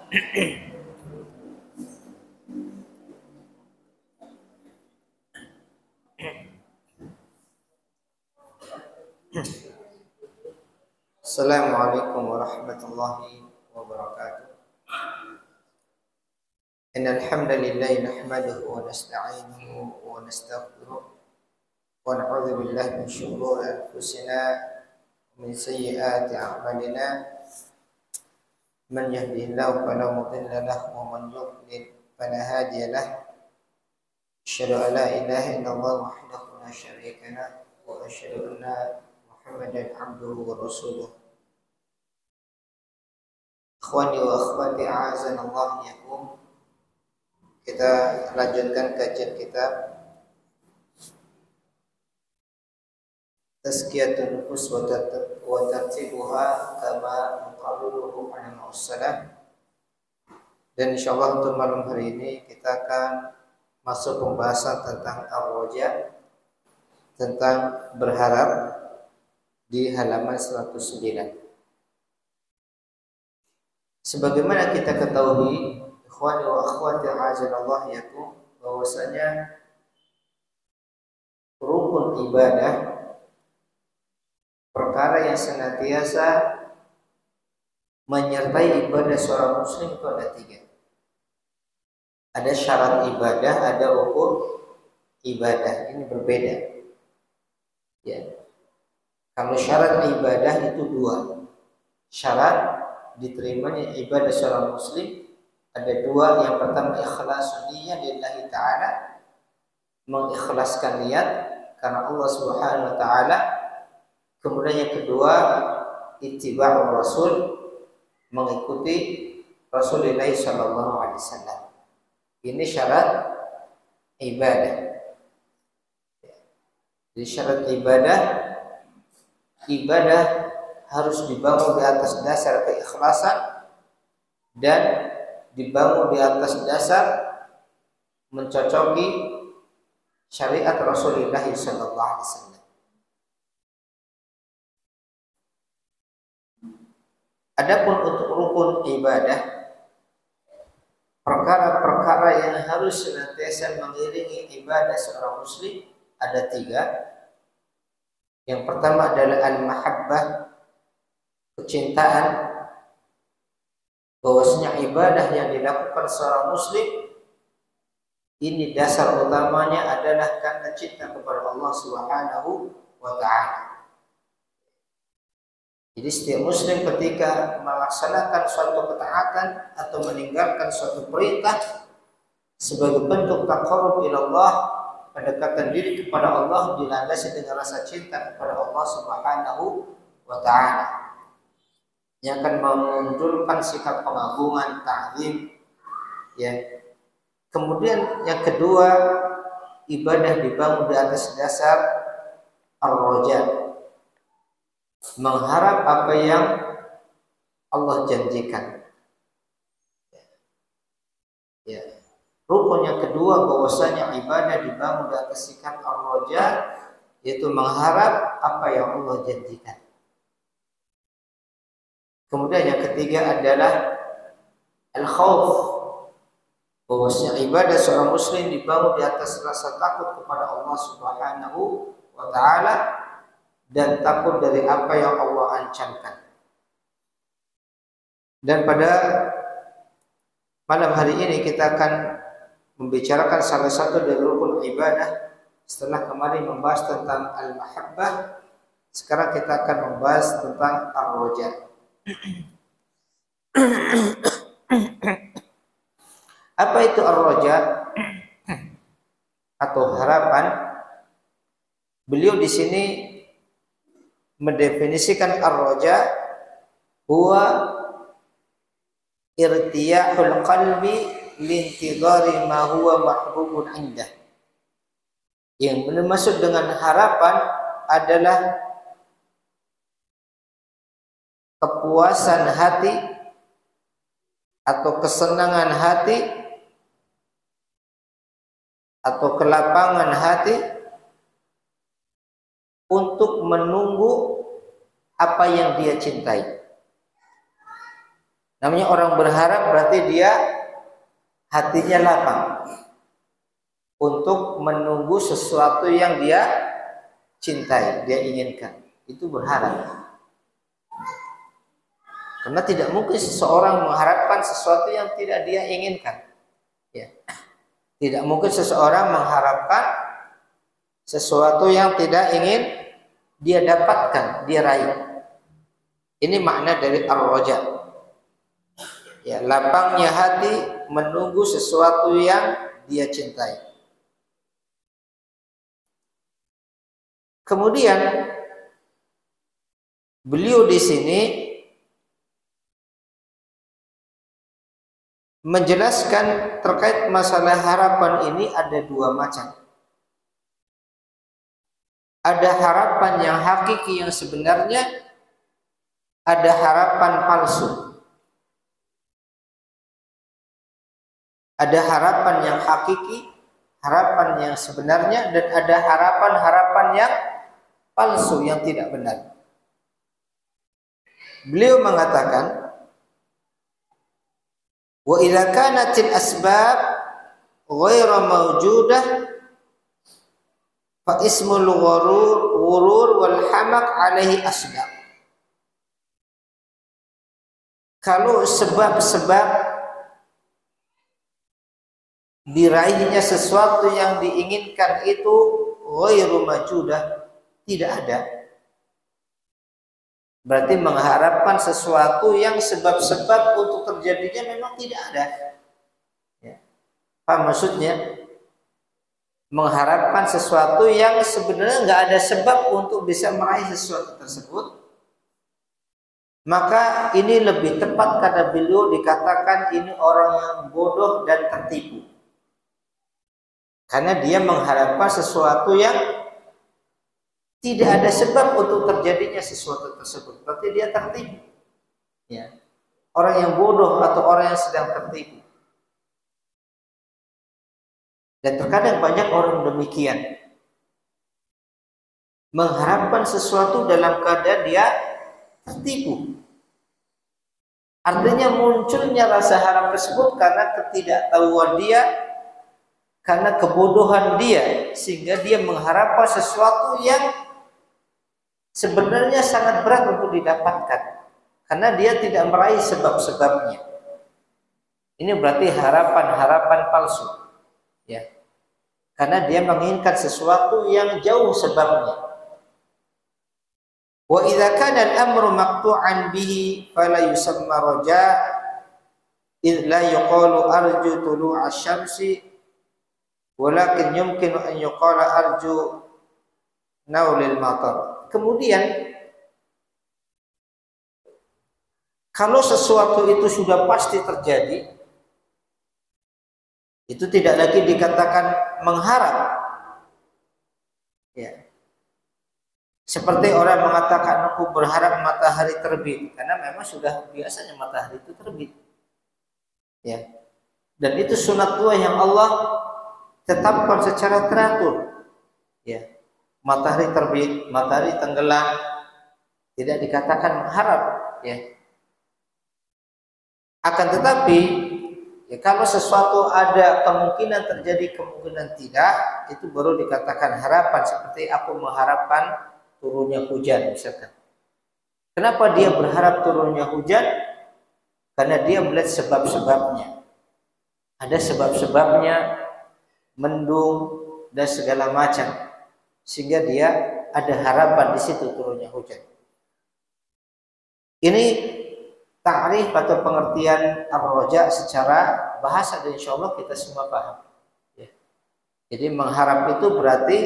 Assalamualaikum warahmatullahi wabarakatuh. Innal hamdalillah nahmaduhu wa nasta'inuhu wa nastaghfiruh wa na'udzu billahi min shururi anfusina wa min sayyiati a'malina. Man yahdihillahu fala mudilla lahu wa man yudlil fala hadiya lahu. Asyhadu an la ilaha illallah wahdahu la syarika lahu wa asyhadu anna Muhammadan abduhu wa rasuluh. Ikhwani wa akhwati a'azanallahu yakum. Kita lanjutkan kajian kitab Tazkiyatun Nufus wa Tartibuha kama yuqarriruhu ulama salaf. Dan insyaallah untuk malam hari ini kita akan masuk pembahasan tentang ar-raja, tentang berharap di halaman 109. Sebagaimana kita ketahui, ikhwani wa akhwati a'azanallahu yakum, bahwasanya rukun ibadah, perkara yang senantiasa menyertai ibadah seorang muslim itu ada 3. Ada syarat ibadah, ada rukun ibadah. Ini berbeda. Ya. Kalau syarat ibadah itu 2. Syarat diterimanya ibadah seorang muslim ada 2. Yang pertama ikhlasun niyyah lillahi ta'ala, mengikhlaskan niat karena Allah Subhanahu wa taala. Kemudian yang kedua ittiba'ur rasul, mengikuti Rasulullah sallallahu alaihi wasallam. Ini syarat ibadah. Jadi syarat ibadah harus dibangun di atas dasar keikhlasan dan dibangun di atas dasar mencocoki syariat Rasulullah sallallahu alaihi wasallam. Adapun untuk rukun ibadah, perkara-perkara yang harus senantiasa mengiringi ibadah seorang muslim ada 3. Yang pertama adalah al-mahabbah, kecintaan. Bahwasanya ibadah yang dilakukan seorang muslim ini dasar utamanya adalah karena cinta kepada Allah Subhanahu wa taala. Jadi setiap muslim ketika melaksanakan suatu ketaatan atau meninggalkan suatu perintah sebagai bentuk taqarrub ila Allah, pendekatan diri kepada Allah, dilandasi dengan rasa cinta kepada Allah Subhanahu wa taala, yang akan memunculkan sikap pengagungan, ta'zim, ya. Kemudian yang kedua, ibadah dibangun di atas dasar ar-raja, mengharap apa yang Allah janjikan. Ya. Rukun yang kedua bahwasanya ibadah dibangun di atas sikap ar-raja, yaitu mengharap apa yang Allah janjikan. Kemudian yang ketiga adalah al-khauf, bahwasanya ibadah seorang muslim dibangun di atas rasa takut kepada Allah Subhanahu wa taala dan takut dari apa yang Allah ancamkan. Dan pada malam hari ini kita akan membicarakan salah satu dari rukun ibadah. Setelah kemarin membahas tentang al-mahabbah, sekarang kita akan membahas tentang ar-raja. Apa itu ar-raja atau harapan? Beliau di sini mendefinisikan ar-raja huwa irtiyahul qalbi lintidari ma huwa mahbubun indah. Yang dimaksud dengan harapan adalah kepuasan hati atau kesenangan hati atau kelapangan hati untuk menunggu apa yang dia cintai. Namanya orang berharap berarti dia hatinya lapang untuk menunggu sesuatu yang dia cintai, dia inginkan. Itu berharap. Karena tidak mungkin seseorang mengharapkan sesuatu yang tidak dia inginkan. Ya. Tidak mungkin seseorang mengharapkan sesuatu yang tidak ingin dia dapatkan, dia raih. Ini makna dari ar-raja. Ya, lapangnya hati menunggu sesuatu yang dia cintai. Kemudian beliau di sini menjelaskan terkait masalah harapan ini ada dua macam. Ada harapan yang hakiki yang sebenarnya, ada harapan palsu. Ada harapan yang hakiki, harapan yang sebenarnya, dan ada harapan-harapan yang palsu yang tidak benar. Beliau mengatakan, wa idza kanatil asbab ghairu mawjudah fa ismul ghurur wal hamaq alaihi asbab. Kalau sebab-sebab diraihnya sesuatu yang diinginkan itu ghairu mawjudah, tidak ada, berarti mengharapkan sesuatu yang sebab-sebab untuk terjadinya memang tidak ada. Ya. Apa maksudnya? Mengharapkan sesuatu yang sebenarnya nggak ada sebab untuk bisa meraih sesuatu tersebut. Maka ini lebih tepat kata beliau dikatakan ini orang yang bodoh dan tertipu. Karena dia mengharapkan sesuatu yang tidak ada sebab untuk terjadinya sesuatu tersebut. Berarti dia tertipu. Ya. Orang yang bodoh atau orang yang sedang tertipu. Dan terkadang banyak orang demikian. Mengharapkan sesuatu dalam keadaan dia tertipu. Artinya munculnya rasa harap tersebut karena ketidaktahuan dia, karena kebodohan dia, sehingga dia mengharapkan sesuatu yang sebenarnya sangat berat untuk didapatkan karena dia tidak meraih sebab-sebabnya. Ini berarti harapan-harapan palsu, ya. Karena dia menginginkan sesuatu yang jauh sebabnya. Wa idza kana al-amru maqtu'an bihi fala yusamma raja id la yuqalu arju tulu'a asy-syamsi walakin yumkinu an yuqala arju naulil matar. Kemudian kalau sesuatu itu sudah pasti terjadi, itu tidak lagi dikatakan mengharap. Ya. Seperti orang mengatakan aku berharap matahari terbit, karena memang sudah biasanya matahari itu terbit. Ya. Dan itu sunat tua yang Allah tetapkan secara teratur. Ya. Matahari terbit, matahari tenggelam, tidak dikatakan mengharap, ya. Akan tetapi ya, kalau sesuatu ada kemungkinan terjadi, kemungkinan tidak, itu baru dikatakan harapan. Seperti aku mengharapkan turunnya hujan misalkan. Kenapa dia berharap turunnya hujan? Karena dia melihat sebab-sebabnya. Ada sebab-sebabnya, mendung dan segala macam, sehingga dia ada harapan di situ turunnya hujan. Ini ta'rif atau pengertian ar-raja secara bahasa, dan insyaallah kita semua paham. Ya. Jadi mengharap itu berarti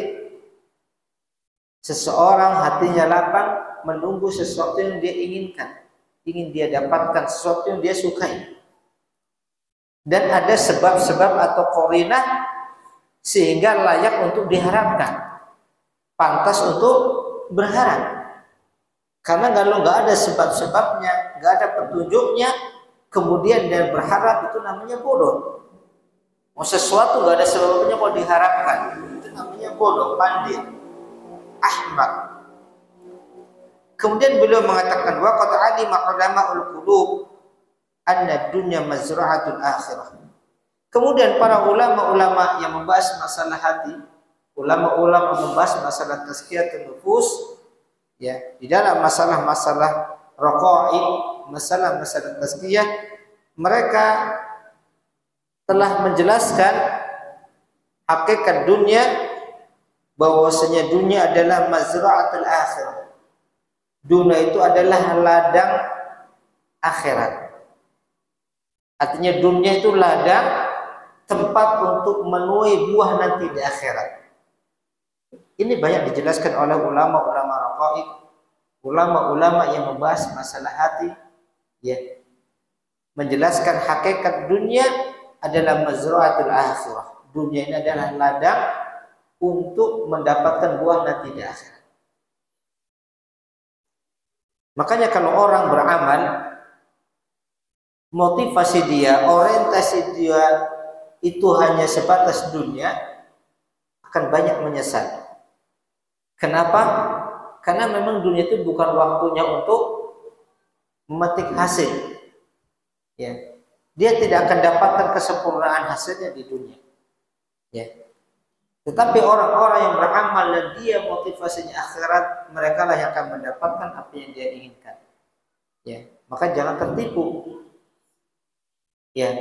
seseorang hatinya lapang menunggu sesuatu yang dia inginkan, ingin dia dapatkan sesuatu yang dia sukai, dan ada sebab-sebab atau qarinah sehingga layak untuk diharapkan, pantas untuk berharap. Karena kalau nggak ada sebab-sebabnya, nggak ada petunjuknya, kemudian dia berharap, itu namanya bodoh. Mau sesuatu nggak ada sebabnya kok diharapkan, itu namanya bodoh, pandit, ahmak. Kemudian beliau mengatakan wa qad alima ulama'ul qulub anna dunya mazra'atul akhirah. Kemudian para ulama-ulama yang membahas masalah hati, ulama-ulama membahas masalah tazkiyatun nufus, ya, di dalam masalah-masalah raqaib, masalah-masalah tazkiyah, mereka telah menjelaskan hakikat dunia, bahwasanya dunia adalah mazra'atul akhirah. Dunia itu adalah ladang akhirat. Artinya dunia itu ladang, tempat untuk menuai buah nanti di akhirat. Ini banyak dijelaskan oleh ulama-ulama raqaib, ulama-ulama yang membahas masalah hati, ya, menjelaskan hakikat dunia adalah mazra'atul akhirah. Dunia ini adalah ladang untuk mendapatkan buah nanti di akhirat. Makanya kalau orang beramal, motivasi dia, orientasi dia itu hanya sebatas dunia, akan banyak menyesal. Kenapa? Karena memang dunia itu bukan waktunya untuk memetik hasil. Ya. Dia tidak akan dapatkan kesempurnaan hasilnya di dunia. Ya. Tetapi orang-orang yang beramal dan dia motivasinya akhirat, mereka lah yang akan mendapatkan apa yang dia inginkan. Ya. Maka jangan tertipu. Ya.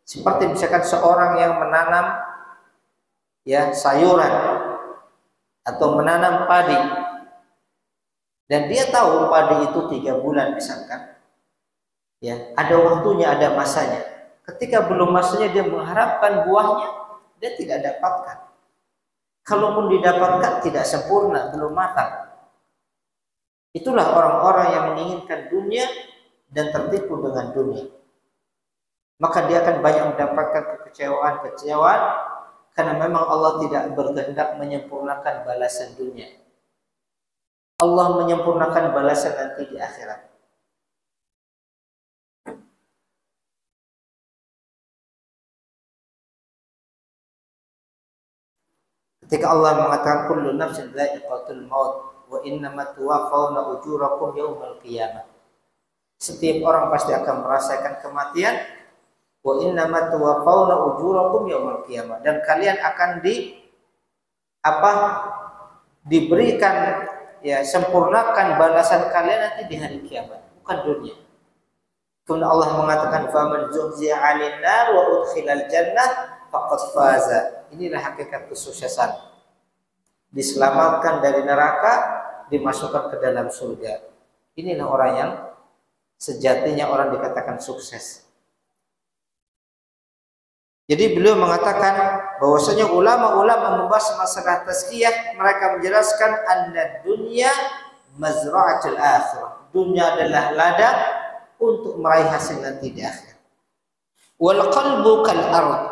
Seperti misalkan seorang yang menanam, ya, sayuran atau menanam padi, dan dia tahu padi itu 3 bulan misalkan, ya, ada waktunya, ada masanya. Ketika belum masanya dia mengharapkan buahnya, dia tidak dapatkan. Kalaupun didapatkan tidak sempurna, belum matang. Itulah orang-orang yang menginginkan dunia dan tertipu dengan dunia. Maka dia akan banyak mendapatkan kekecewaan-kekecewaan, karena memang Allah tidak berkehendak menyempurnakan balasan dunia. Allah menyempurnakan balasan nanti di akhirat. Ketika Allah mengatakan kullu nafsin dha'iqatul maut wa innamat tuwaffawna ujurakum yaumal qiyamah. Setiap orang pasti akan merasakan kematian. Wa innamat tuwaffawna ujurakum yaumal qiyamah, dan kalian akan diberikan, ya, sempurnakan balasan kalian nanti di hari kiamat, bukan dunia. Kemudian Allah mengatakan faman zuhziya 'anil nar wa udkhilal jannah faqad faza. Inilah hakikat kesuksesan. Diselamatkan dari neraka, dimasukkan ke dalam surga. Inilah orang yang sejatinya orang dikatakan sukses. Jadi beliau mengatakan bahwasanya ulama-ulama membahas masalah tazkiyah, mereka menjelaskan anna dunya mazra'atul akhirah. Dunia adalah ladang untuk meraih hasil nanti di akhir. Wal qalbu kal ard.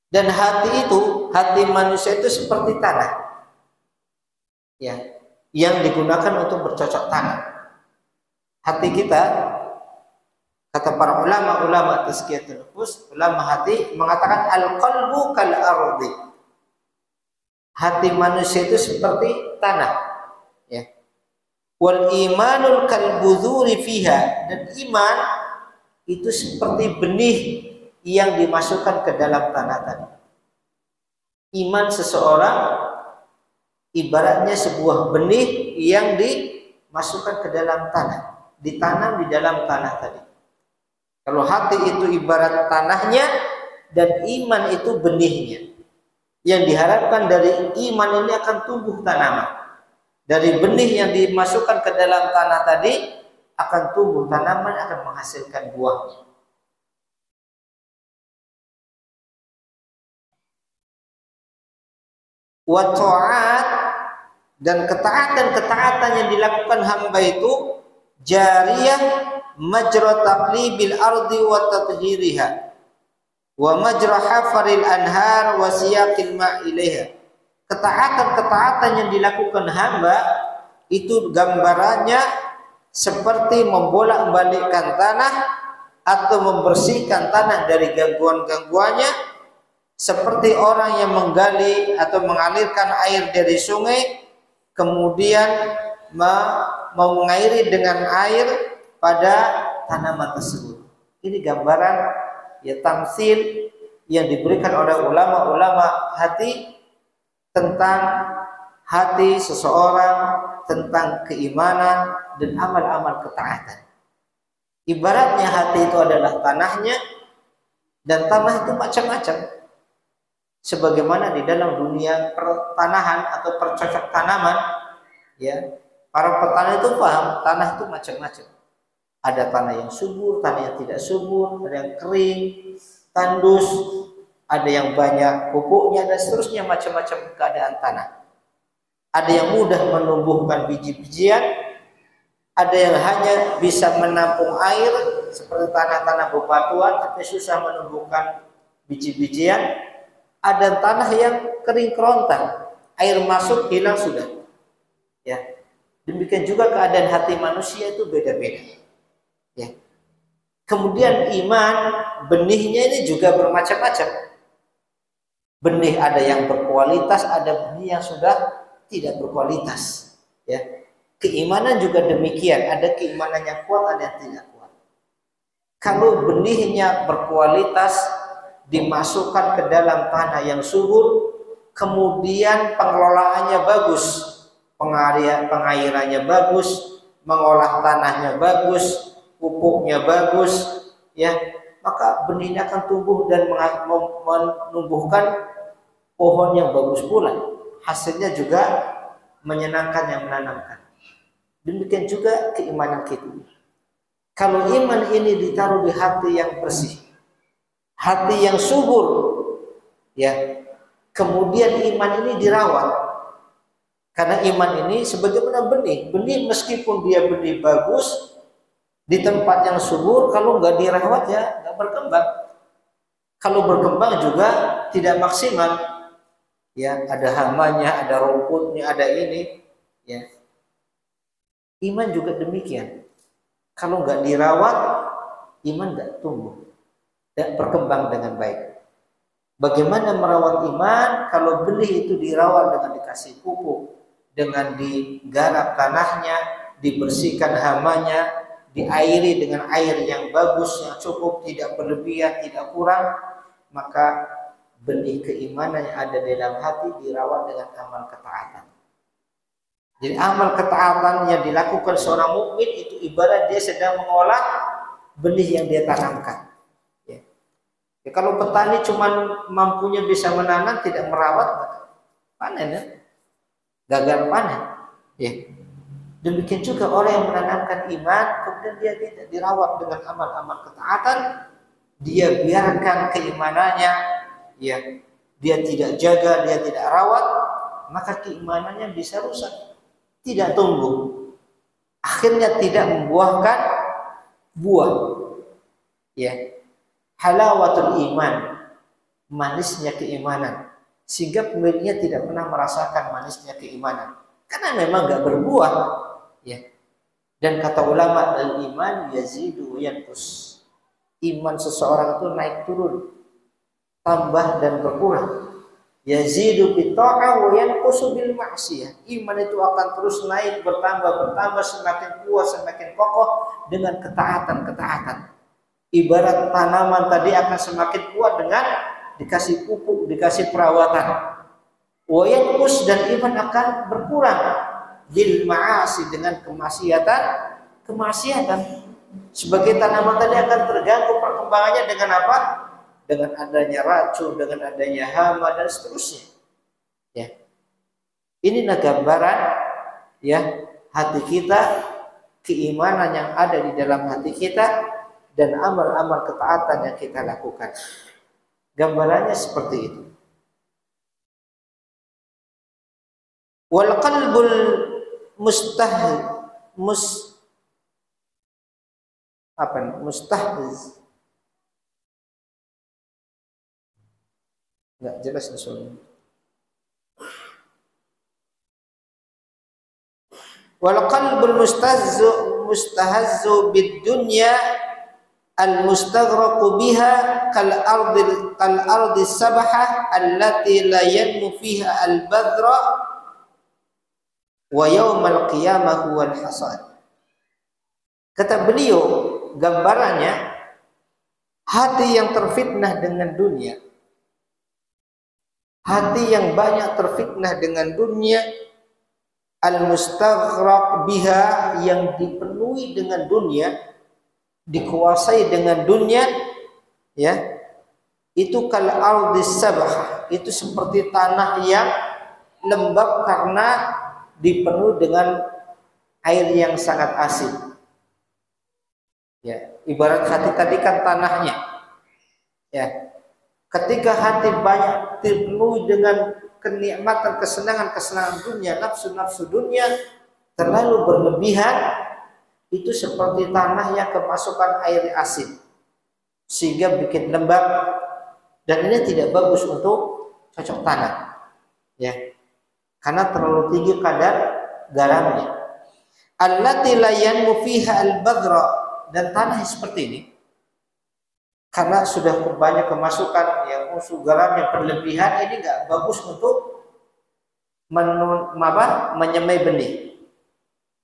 Dan hati manusia itu seperti tanah, ya, yang digunakan untuk bercocok tanam. Hati kita, kata para ulama tazkiyatun nufus, ulama hati mengatakan al-qalbu kal ardi. Hati manusia itu seperti tanah, ya. Wal imanul kal budhuri fiha, dan iman itu seperti benih yang dimasukkan ke dalam tanah tadi. Iman seseorang ibaratnya sebuah benih yang dimasukkan ke dalam tanah, ditanam di dalam tanah tadi. Kalau hati itu ibarat tanahnya dan iman itu benihnya. Yang diharapkan dari iman ini akan tumbuh tanaman. Dari benih yang dimasukkan ke dalam tanah tadi akan tumbuh tanaman, akan menghasilkan buahnya. Wa ta'at, dan ketaatan yang dilakukan hamba itu jariyah majra taqlibil ardi wa tathhiriha wa majra hafaril anhar wa siyaqil ma' ilaiha. Ketaatan yang dilakukan hamba itu gambarannya seperti membolak-balikkan tanah atau membersihkan tanah dari gangguan-gangguannya, seperti orang yang menggali atau mengalirkan air dari sungai, kemudian mengairi dengan air pada tanaman tersebut. Ini gambaran ya tamsil yang diberikan oleh ulama-ulama hati tentang hati seseorang, tentang keimanan dan amal-amal ketaatan. Ibaratnya hati itu adalah tanahnya, dan tanah itu macam-macam. Sebagaimana di dalam dunia pertanahan atau percocok tanaman, ya, para petani itu paham tanah itu macam-macam. Ada tanah yang subur, tanah yang tidak subur, ada yang kering, tandus, ada yang banyak pupuknya dan seterusnya, macam-macam keadaan tanah. Ada yang mudah menumbuhkan biji-bijian, ada yang hanya bisa menampung air seperti tanah-tanah bebatuan tapi susah menumbuhkan biji-bijian. Ada tanah yang kering kerontang, air masuk hilang sudah. Ya. Demikian juga keadaan hati manusia itu beda-beda. Ya. Kemudian iman, benihnya ini juga bermacam-macam. Benih ada yang berkualitas, ada benih yang sudah tidak berkualitas. Ya. Keimanan juga demikian, ada keimanan yang kuat, ada yang tidak kuat. Kalau benihnya berkualitas, dimasukkan ke dalam tanah yang subur, kemudian pengelolaannya bagus, pengairannya bagus, mengolah tanahnya bagus, pupuknya bagus, ya, maka benihnya akan tumbuh dan menumbuhkan pohon yang bagus pula. Hasilnya juga menyenangkan yang menanamkan. Demikian juga keimanan kita. Kalau iman ini ditaruh di hati yang bersih, hati yang subur, ya, kemudian iman ini dirawat. Karena iman ini sebagaimana benih, benih meskipun dia benih bagus di tempat yang subur, kalau nggak dirawat ya nggak berkembang. Kalau berkembang juga tidak maksimal. Ya, ada hamanya, ada rumputnya, ada ini, ya. Iman juga demikian. Kalau nggak dirawat, iman nggak tumbuh, tidak berkembang dengan baik. Bagaimana merawat iman? Kalau benih itu dirawat dengan dikasih pupuk, dengan digarap tanahnya, dibersihkan hamanya, diairi dengan air yang bagus, yang cukup, tidak berlebihan, tidak kurang, maka benih keimanan yang ada di dalam hati dirawat dengan amal ketaatan. Jadi amal ketaatan yang dilakukan seorang mukmin itu ibarat dia sedang mengolah benih yang dia tanamkan. Ya. Ya, kalau petani cuma mampunya bisa menanam, tidak merawat, panen ya, gagal panen. Ya. Demikian juga orang yang menanamkan iman, kemudian dia tidak dirawat dengan amal-amal ketaatan, dia biarkan keimanannya, ya, dia tidak jaga, dia tidak rawat, maka keimanannya bisa rusak, tidak tumbuh, akhirnya tidak membuahkan buah. Ya, halawatul iman, manisnya keimanan, sehingga pemiliknya tidak pernah merasakan manisnya keimanan, karena memang nggak berbuah. Ya, dan kata ulama, al iman yazidu yanqus, iman seseorang itu naik turun, tambah dan berkurang. Yazidu bitta'ah wa yanqusu bil ma'siyah. Iman itu akan terus naik, bertambah, semakin kuat, semakin kokoh dengan ketaatan. Ibarat tanaman tadi akan semakin kuat dengan dikasih pupuk, dikasih perawatan. Wa yanqus, dan iman akan berkurang bil ma'asi, dengan kemaksiatan. Sebagai tanaman tadi akan terganggu perkembangannya dengan apa? Dengan adanya racun, dengan adanya hama dan seterusnya. Ya. Ini gambaran, ya, hati kita, keimanan yang ada di dalam hati kita dan amal-amal ketaatan yang kita lakukan. Gambarannya seperti itu. Wal qalbul mustahziz. Enggak jelas soalnya. Wal qalbul mustahazzu bid dunya al mustaghraqu biha kal ardi sabahah allati la yanmu fiha al badra wa yaumal qiyamah huwal hasad. Kata beliau, gambarannya Hati yang terfitnah dengan dunia, hati yang banyak terfitnah dengan dunia, al-mustaghraq biha, yang dipenuhi dengan dunia, dikuasai dengan dunia, ya, itu kal ardis sabah, itu seperti tanah yang lembab karena dipenuhi dengan air yang sangat asin. Ya, ibarat hati tadi kan tanahnya. Ya. Ketika hati banyak dipenuhi dengan kenikmatan, kesenangan dunia, nafsu dunia terlalu berlebihan, itu seperti tanah yang kemasukan air asin sehingga bikin lembab, dan ini tidak bagus untuk cocok tanam. Ya. Karena terlalu tinggi kadar garamnya. Allati la yanmu fiha al-badra, dan tanah seperti ini karena sudah banyak kemasukan yang unsur garam yang berlebihan, ini nggak bagus untuk menyemai benih.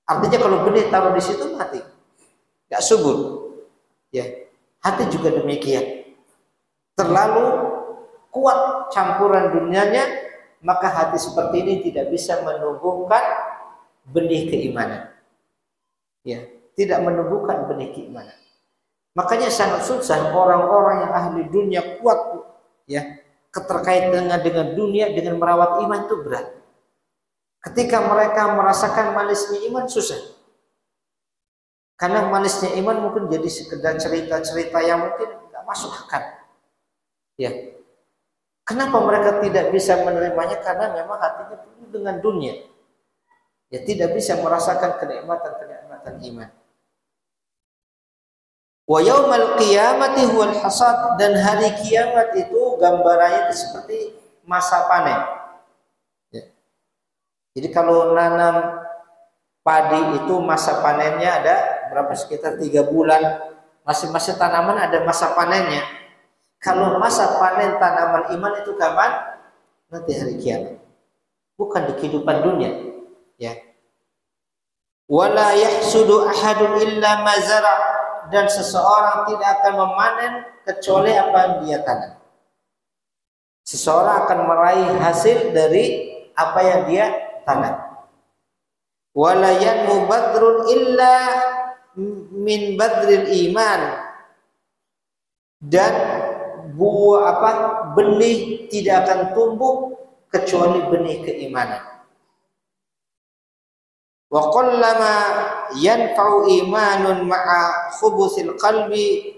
Artinya kalau benih taruh di situ mati, nggak subur. Ya, hati juga demikian. Terlalu kuat campuran dunianya, maka hati seperti ini tidak bisa menumbuhkan benih keimanan. Ya, tidak menumbuhkan benih keimanan. Makanya sangat susah orang-orang yang ahli dunia kuat, ya, keterkaitan dengan dunia, dengan merawat iman itu berat. Ketika mereka merasakan manisnya iman, susah. Karena manisnya iman mungkin jadi sekedar cerita-cerita yang mungkin tidak masuk akal. Ya. Kenapa mereka tidak bisa menerimanya? Karena memang hatinya penuh dengan dunia. Ya, tidak bisa merasakan kenikmatan iman. Wa yaumal qiyamati huwal hasad, dan hari kiamat itu gambarannya itu seperti masa panen. Ya. Jadi kalau nanam padi itu masa panennya ada berapa, sekitar 3 bulan. Masing-masing tanaman ada masa panennya. Kalau masa panen tanaman iman itu kapan? Nanti hari kiamat. Bukan di kehidupan dunia. Ya. Wala yahsudu ahadun illa ma zara', dan seseorang tidak akan memanen kecuali apa yang dia tanam. Seseorang akan meraih hasil dari apa yang dia tanam. Wala yanmu badrun illa min badril iman, dan benih tidak akan tumbuh kecuali benih keimanan. Wa qallama yanfa'u imanun ma'a khubuthil qalbi,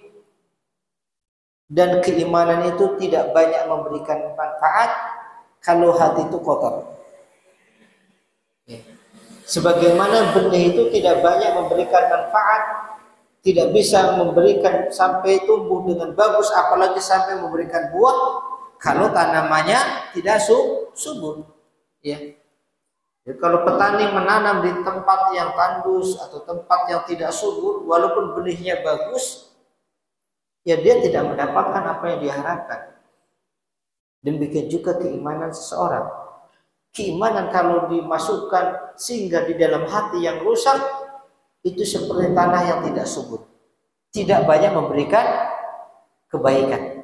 dan keimanan itu tidak banyak memberikan manfaat kalau hati itu kotor. Sebagaimana benih itu tidak banyak memberikan manfaat, tidak bisa memberikan sampai tumbuh dengan bagus, apalagi sampai memberikan buah, kalau tanamannya tidak subur. Ya. Jadi kalau petani menanam di tempat yang tandus atau tempat yang tidak subur, walaupun benihnya bagus, ya dia tidak mendapatkan apa yang diharapkan. Demikian juga keimanan seseorang. Keimanan kalau dimasukkan sehingga di dalam hati yang rusak, itu seperti tanah yang tidak subur, tidak banyak memberikan kebaikan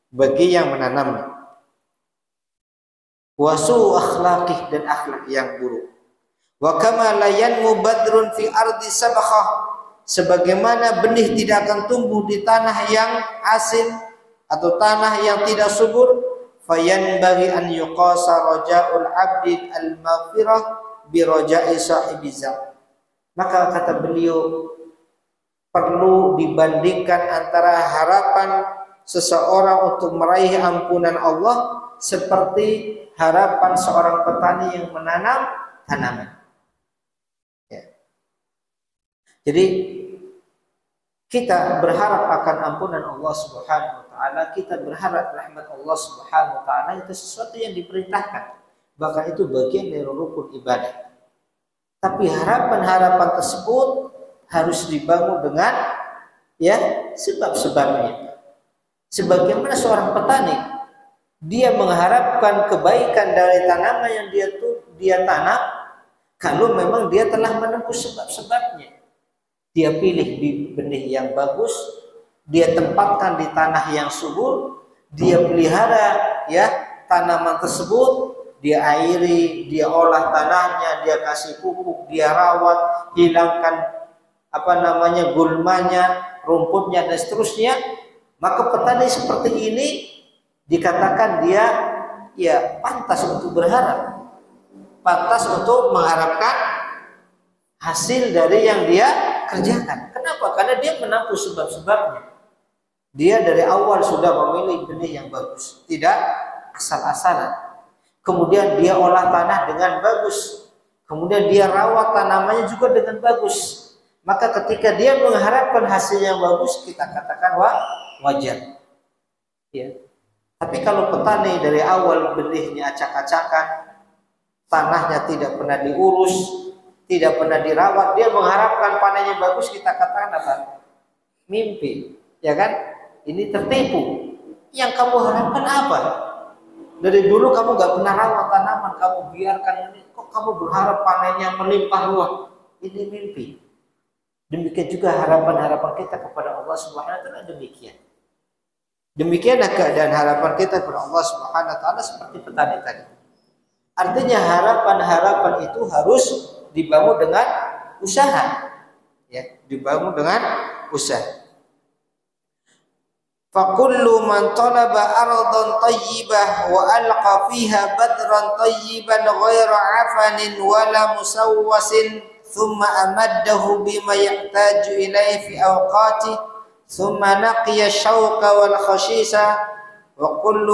bagi yang menanamnya. Wasu akhlaqih, dan akhlak yang buruk. Wa kama la yanmu badrun fi ardi sabakhah, sebagaimana benih tidak akan tumbuh di tanah yang asin atau tanah yang tidak subur, fayanbaghi an yuqasa raja'ul 'abdi al-maghfirah bi raja'i sahibi dzam. Maka kata beliau, perlu dibandingkan antara harapan seseorang untuk meraih ampunan Allah seperti harapan seorang petani yang menanam tanaman. Ya. Jadi kita berharap akan ampunan Allah Subhanahu wa taala, kita berharap rahmat Allah Subhanahu wa taala, itu sesuatu yang diperintahkan. Bahkan itu bagian dari rukun ibadah. Tapi harapan-harapan tersebut harus dibangun dengan sebab-sebabnya. Sebagaimana seorang petani, dia mengharapkan kebaikan dari tanaman yang dia tanam kalau memang dia telah menempuh sebab-sebabnya. Dia pilih benih yang bagus, dia tempatkan di tanah yang subur, dia pelihara ya tanaman tersebut, dia airi, dia olah tanahnya, dia kasih pupuk, dia rawat, hilangkan gulmanya, rumputnya dan seterusnya, maka petani seperti ini dikatakan dia ya pantas untuk berharap, pantas untuk mengharapkan hasil dari yang dia kerjakan. Kenapa? Karena dia menempuh sebab-sebabnya. Dia dari awal sudah memilih benih yang bagus, tidak asal-asalan. Kemudian dia olah tanah dengan bagus, kemudian dia rawat tanamannya juga dengan bagus. Maka ketika dia mengharapkan hasil yang bagus, kita katakan wajar. Ya. Tapi kalau petani dari awal benihnya acak-acakan, tanahnya tidak pernah diurus, tidak pernah dirawat, dia mengharapkan panennya bagus, kita katakan apa? Mimpi, ya kan? Ini tertipu. Yang kamu harapkan apa? Dari dulu kamu gak pernah rawat tanaman, kamu biarkan ini, kok kamu berharap panennya melimpah ruah? Ini mimpi. Demikian juga harapan-harapan kita kepada Allah Subhanahu wa taala demikian. Demikianlah keadaan harapan kita kepada Allah Subhanahu wa taala seperti petani tadi. Artinya harapan-harapan itu harus dibangun dengan usaha. Ya, dibangun dengan usaha. Fa kullu man talaba ardan tayyibah wa alqa fiha badran tayyiban ghaira afanin wala musawwasin ثم أمده بما يحتاج إليه في أوقاته ثم نقي الشوك والخشيش وكل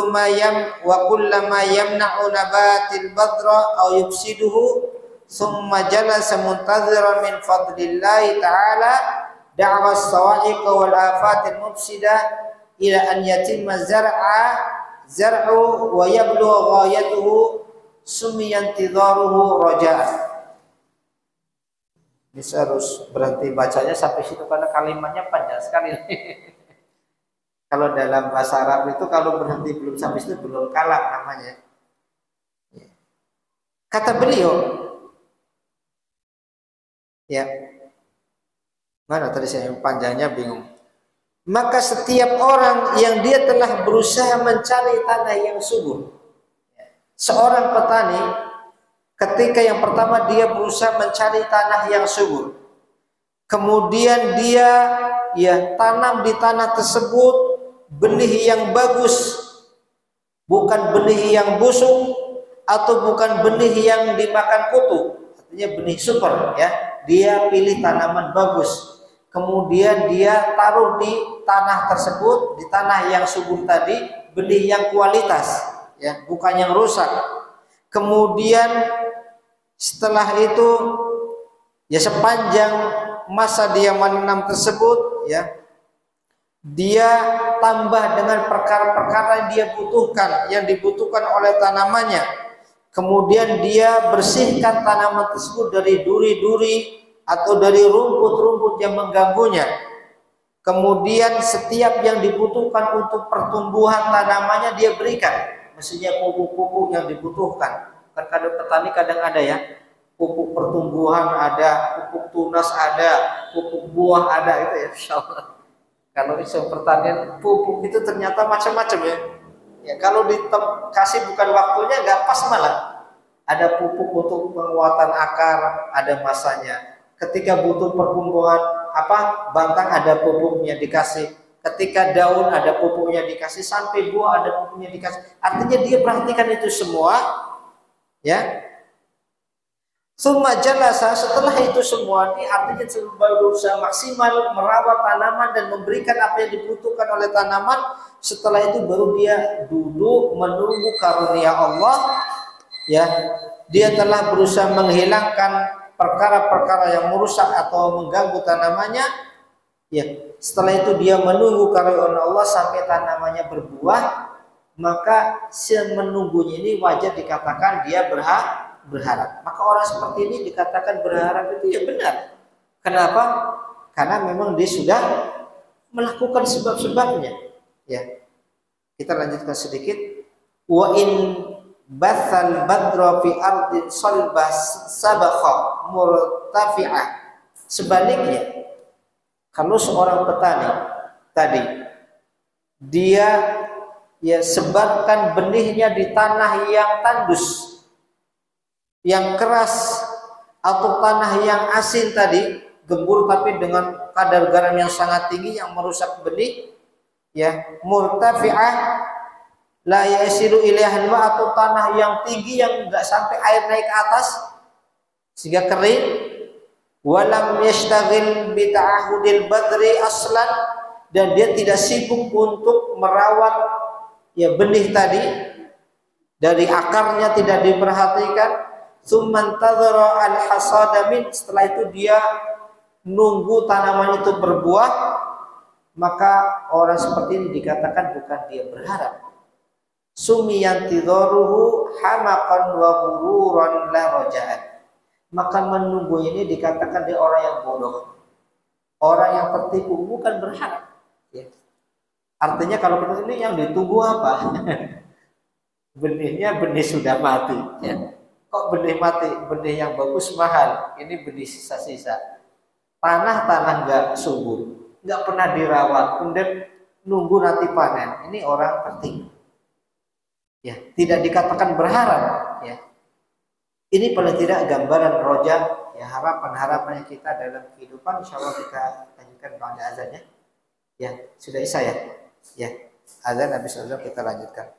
ما يمنع نبات البذر أو يفسده ثم جلس منتظرا من فضل الله تعالى دعوى الصواعق والآفات المفسدة إلى أن يتم زرع ويبلغ غايته سمي انتظاره رجاء. Ini saya harus berhenti bacanya sampai situ karena kalimatnya panjang sekali. Kalau dalam bahasa Arab itu kalau berhenti belum sampai situ belum kalam namanya. Kata beliau, ya, mana tadi saya yang panjangnya bingung. Maka setiap orang yang dia telah berusaha mencari tanah yang subur, seorang petani ketika yang pertama dia berusaha mencari tanah yang subur, kemudian dia ya tanam di tanah tersebut benih yang bagus, bukan benih yang busuk atau bukan benih yang dimakan kutu, artinya benih super ya. Dia pilih tanaman bagus, kemudian dia taruh di tanah tersebut, di tanah yang subur tadi, benih yang kualitas ya, bukan yang rusak. Kemudian setelah itu ya sepanjang masa dia menanam tersebut ya, dia tambah dengan perkara-perkara yang dia butuhkan, yang dibutuhkan oleh tanamannya. Kemudian dia bersihkan tanaman tersebut dari duri-duri atau dari rumput-rumput yang mengganggunya. Kemudian setiap yang dibutuhkan untuk pertumbuhan tanamannya dia berikan, maksudnya pupuk-pupuk yang dibutuhkan. Kan kadang petani kadang ada ya, pupuk pertumbuhan ada, pupuk tunas ada, pupuk buah ada, itu ya insyaallah. Kalau isu pertanian pupuk itu ternyata macam-macam ya. Ya kalau dikasih bukan waktunya nggak pas malah. Ada pupuk untuk penguatan akar, ada masanya. Ketika butuh pertumbuhan batang ada pupuknya dikasih. Ketika daun ada pupuknya dikasih, sampai buah ada pupuknya dikasih. Artinya dia perhatikan itu semua. Ya, summa jalasa, setelah itu semua ini artinya berusaha maksimal merawat tanaman dan memberikan apa yang dibutuhkan oleh tanaman. Setelah itu baru dia duduk menunggu karunia Allah. Ya, dia telah berusaha menghilangkan perkara-perkara yang merusak atau mengganggu tanamannya. Ya, setelah itu dia menunggu karunia Allah sampai tanamannya berbuah. Maka semenunggunya ini wajar dikatakan dia berharap. Maka orang seperti ini dikatakan berharap itu ya benar. Kenapa? Karena memang dia sudah melakukan sebab-sebabnya. Ya, kita lanjutkan sedikit. Wa in bathal badra fi ardin salbah sabakha murtafi'ah. Sebaliknya, kalau seorang petani tadi, dia ya sebarkan benihnya di tanah yang tandus, yang keras, atau tanah yang asin tadi, gembur tapi dengan kadar garam yang sangat tinggi yang merusak benih, ya, murtafi'ah la yasilu ilaiha ma, atau tanah yang tinggi yang enggak sampai air naik ke atas sehingga kering, walam yashtaghil bi ta'ahudil badri aslan, dan dia tidak sibuk untuk merawat ya benih tadi, dari akarnya tidak diperhatikan. Tsumantadzara al-hasada min, setelah itu dia nunggu tanaman itu berbuah, maka orang seperti ini dikatakan bukan dia berharap. Sumiyantidharuhu hamaqan wa ghururan la raja'an, maka menunggu ini dikatakan dia orang yang bodoh, orang yang tertipu, bukan berharap, ya. Artinya kalau kita ini yang ditunggu apa? Benihnya benih sudah mati, ya. Kok benih mati? Benih yang bagus mahal, ini benih sisa-sisa. Tanah-tanah nggak subur, nggak pernah dirawat, kemudian nunggu nanti panen. Ini orang tertipu, ya. Tidak dikatakan berharap, ya. Ini paling tidak gambaran roja, ya, harapan-harapan kita dalam kehidupan. Insya Allah kita lanjutkan pada azannya, ya. Sudah isya, ya, ya. Azan, habis azan kita lanjutkan.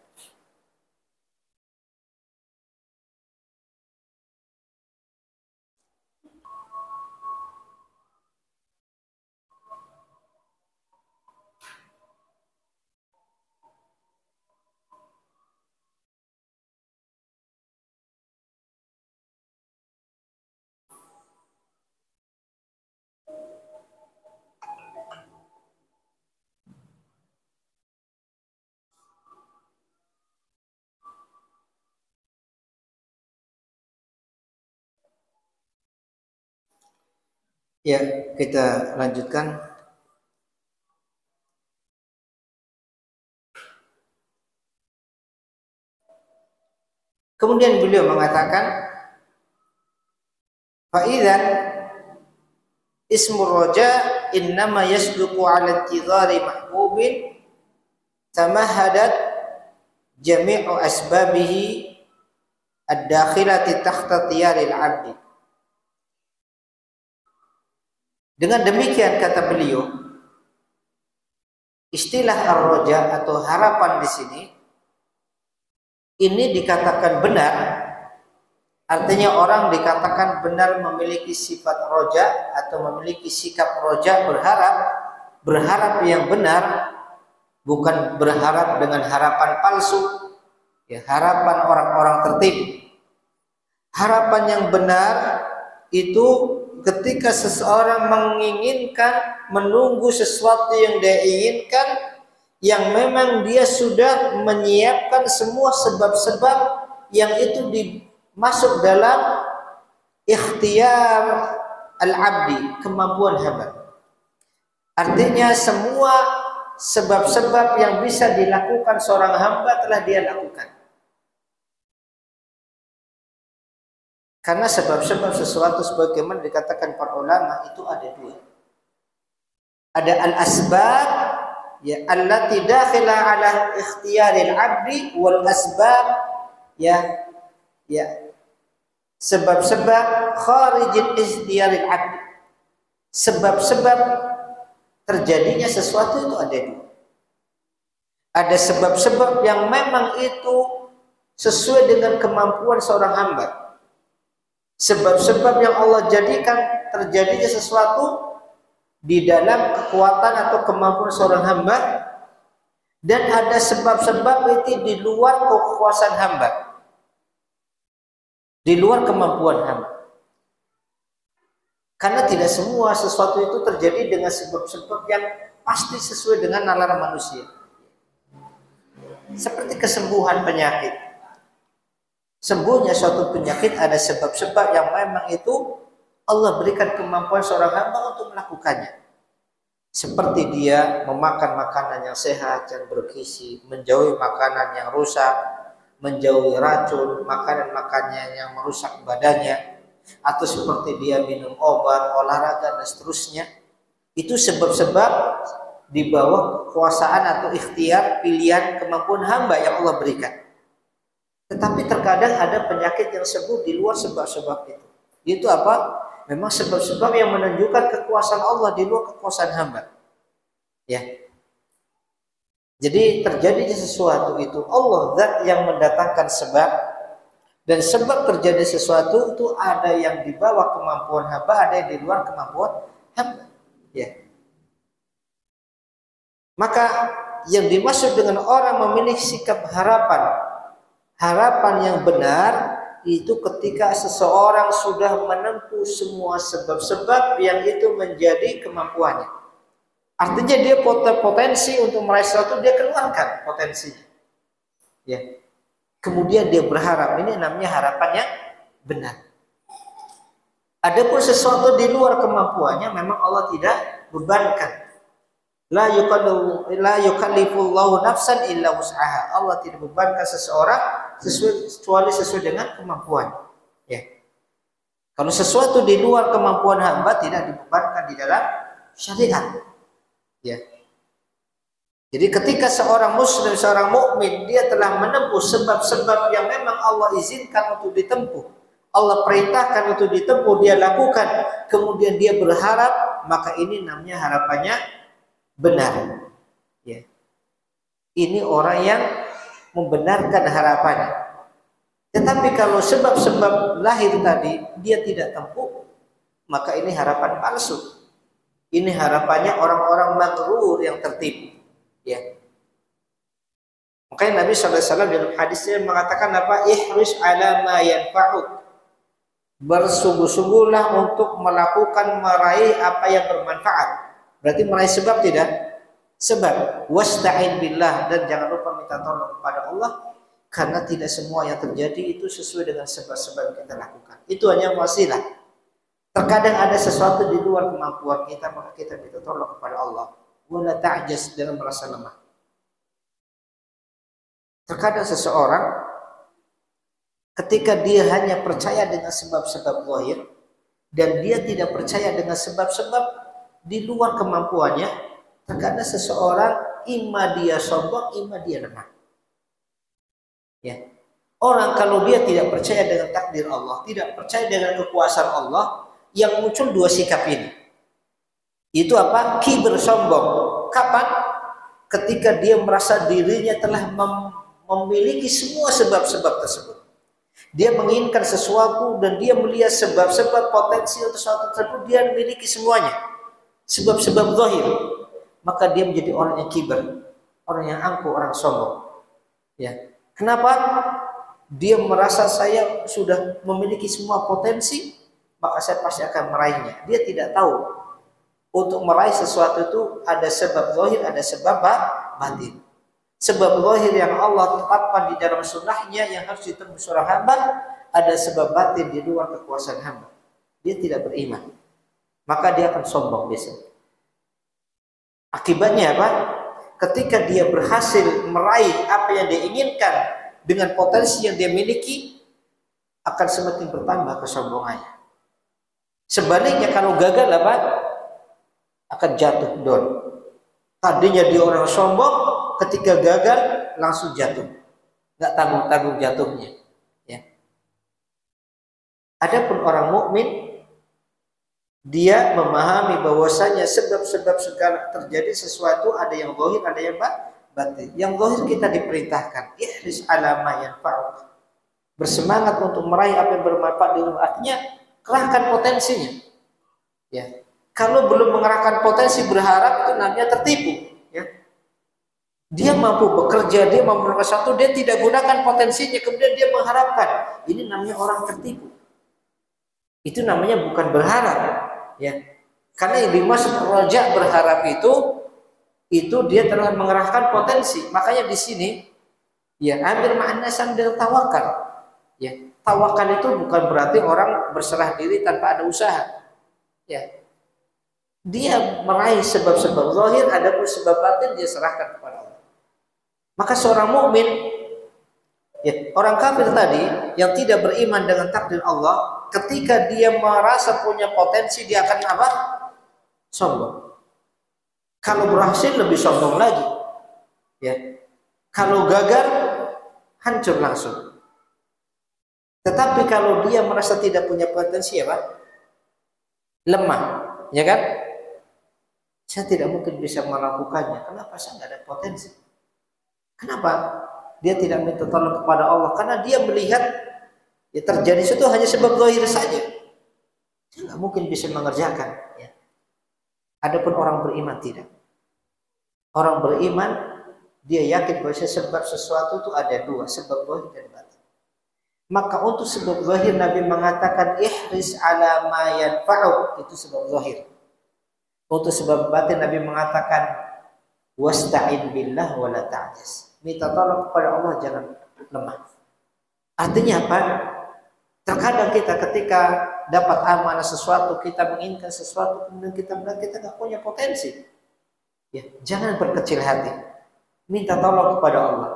Ya, kita lanjutkan. Kemudian beliau mengatakan, fa'idzan ismur roja innama yasduqu 'ala intidhari mahbubin tamahadat jami'u asbabihi ad-dakhilati tahta tiyaril 'abdi. Dengan demikian, kata beliau, istilah ar-roja atau harapan di sini ini dikatakan benar, artinya orang dikatakan benar memiliki sifat roja atau memiliki sikap roja, berharap yang benar, bukan berharap dengan harapan palsu, ya, harapan orang-orang tertipu. Harapan yang benar itu ketika seseorang menginginkan, menunggu sesuatu yang dia inginkan, yang memang dia sudah menyiapkan semua sebab-sebab yang itu masuk dalam ikhtiar al-abdi, kemampuan hamba. Artinya semua sebab-sebab yang bisa dilakukan seorang hamba telah dia lakukan. Karena sebab-sebab sesuatu sebagaimana dikatakan para ulama itu ada dua. Ada al-asbab, ya, allati dakhila ala ikhtiyaril abdi, wal asbab, ya, sebab-sebab kharijil ikhtiyaril abdi. Sebab-sebab terjadinya sesuatu itu ada dua. Ada sebab-sebab yang memang itu sesuai dengan kemampuan seorang hamba. Sebab-sebab yang Allah jadikan terjadinya sesuatu di dalam kekuatan atau kemampuan seorang hamba, dan ada sebab-sebab itu di luar kekuasaan hamba, di luar kemampuan hamba. Karena tidak semua sesuatu itu terjadi dengan sebab-sebab yang pasti sesuai dengan nalar manusia. Seperti kesembuhan penyakit. Sembuhnya suatu penyakit ada sebab-sebab yang memang itu Allah berikan kemampuan seorang hamba untuk melakukannya. Seperti dia memakan makanan yang sehat, yang bergizi, menjauhi makanan yang rusak, menjauhi racun, makanan-makanan yang merusak badannya, atau seperti dia minum obat, olahraga, dan seterusnya. Itu sebab-sebab di bawah kekuasaan atau ikhtiar pilihan kemampuan hamba yang Allah berikan. Tetapi terkadang ada penyakit yang sembuh di luar sebab-sebab itu. Itu apa? Memang sebab-sebab yang menunjukkan kekuasaan Allah di luar kekuasaan hamba. Ya. Jadi terjadinya sesuatu itu Allah zat yang mendatangkan sebab, dan sebab terjadi sesuatu itu ada yang di bawah kemampuan hamba, ada yang di luar kemampuan hamba. Ya. Maka yang dimaksud dengan orang memiliki sikap harapan yang benar itu ketika seseorang sudah menempuh semua sebab-sebab yang itu menjadi kemampuannya. Artinya dia potensi untuk meraih sesuatu, dia keluarkan potensinya. Ya. Kemudian dia berharap, ini namanya harapan yang benar. Adapun sesuatu di luar kemampuannya memang Allah tidak bebankan. La yukallifullahu nafsan illa wus'aha. Allah tidak bebankan seseorang kecuali sesuai dengan kemampuan. Ya. Kalau sesuatu di luar kemampuan hamba tidak dibebankan di dalam syariat. Ya. Jadi ketika seorang muslim, seorang mukmin, dia telah menempuh sebab-sebab yang memang Allah izinkan untuk ditempuh, Allah perintahkan untuk ditempuh, dia lakukan, kemudian dia berharap, maka ini namanya harapannya benar. Ya. Ini orang yang membenarkan harapannya. Tetapi kalau sebab-sebab lahir tadi dia tidak tempuh, maka ini harapan palsu. Ini harapannya orang-orang maghrur yang tertipu. Ya. Makanya Nabi SAW dalam hadisnya mengatakan apa? Ihris ala ma yanfa'uk. Bersungguh-sungguhlah untuk meraih apa yang bermanfaat. Berarti meraih sebab tidak? Sebab. Wasta'in billah, dan jangan lupa minta tolong kepada Allah, karena tidak semua yang terjadi itu sesuai dengan sebab-sebab yang kita lakukan. Itu hanya wasilah. Terkadang ada sesuatu di luar kemampuan kita, maka kita minta tolong kepada Allah. Wala ta'jaz, dalam merasa lemah. Terkadang seseorang ketika dia hanya percaya dengan sebab-sebab zahir dan dia tidak percaya dengan sebab-sebab di luar kemampuannya, terkadang seseorang imma dia sombong, imma dia lemah. Ya. Orang kalau dia tidak percaya dengan takdir Allah, tidak percaya dengan kekuasaan Allah, yang muncul dua sikap ini. Itu apa? Kibir, sombong. Kapan? Ketika dia merasa dirinya telah memiliki semua sebab-sebab tersebut. Dia menginginkan sesuatu dan dia melihat sebab-sebab potensi untuk sesuatu tersebut, dia memiliki semuanya. Sebab-sebab zahir. Maka dia menjadi orang yang kibir, orang yang angkuh, orang sombong. Ya. Kenapa? Dia merasa saya sudah memiliki semua potensi, maka saya pasti akan meraihnya. Dia tidak tahu untuk meraih sesuatu itu ada sebab zahir, ada sebab batin. Sebab zahir yang Allah tetapkan di dalam sunnahnya yang harus ditempuh seorang hamba, ada sebab batin di luar kekuasaan hamba. Dia tidak beriman, maka dia akan sombong biasanya. Akibatnya apa? Ketika dia berhasil meraih apa yang dia inginkan dengan potensi yang dia miliki, akan semakin bertambah kesombongannya. Sebaliknya kalau gagal apa? Akan jatuh down. Tadinya dia orang sombong, ketika gagal langsung jatuh. Nggak tanggung-tanggung jatuhnya. Ya. Adapun orang mukmin, dia memahami bahwasanya sebab-sebab segala terjadi sesuatu ada yang zahir, ada yang batin. Yang zahir kita diperintahkan, ihris ala ma yanfa'uk. Bersemangat untuk meraih apa yang bermanfaat di rumah. Artinya kerahkan potensinya. Ya. Kalau belum mengerahkan potensi berharap, itu namanya tertipu. Ya. Dia mampu bekerja, dia mampu melakukan sesuatu, dia tidak gunakan potensinya, kemudian dia mengharapkan. Ini namanya orang tertipu. Itu namanya bukan berharap. Ya. Karena yang dimaksud roja berharap itu dia telah mengerahkan potensi. Makanya di sini, ya, ambil makna sambil tawakal. Ya. Tawakal itu bukan berarti orang berserah diri tanpa ada usaha. Ya. Dia meraih sebab-sebab zahir, adapun sebab batin dia serahkan kepada Allah. Maka seorang mukmin, ya, orang kafir tadi yang tidak beriman dengan takdir Allah, ketika dia merasa punya potensi, dia akan apa? Sombong. Kalau berhasil lebih sombong lagi. Ya. Kalau gagal hancur langsung. Tetapi kalau dia merasa tidak punya potensi apa? Lemah, ya kan? Saya tidak mungkin bisa melakukannya. Kenapa? Saya nggak ada potensi. Kenapa? Dia tidak minta tolong kepada Allah karena dia melihat ya terjadi itu hanya sebab zahir saja. Dia nggak mungkin bisa mengerjakan. Ya. Adapun orang beriman tidak. Orang beriman dia yakin bahwa sebab sesuatu itu ada dua, sebab zahir dan batin. Maka untuk sebab zahir Nabi mengatakan ihris ala ma yanfa'uk, itu sebab zahir. Untuk sebab batin Nabi mengatakan wasta'in billah wa la ta'jaz. Minta tolong kepada Allah, jangan lemah. Artinya apa? Terkadang kita ketika dapat amanah sesuatu, kita menginginkan sesuatu, kemudian kita bilang kita nggak punya potensi. Ya, jangan berkecil hati. Minta tolong kepada Allah.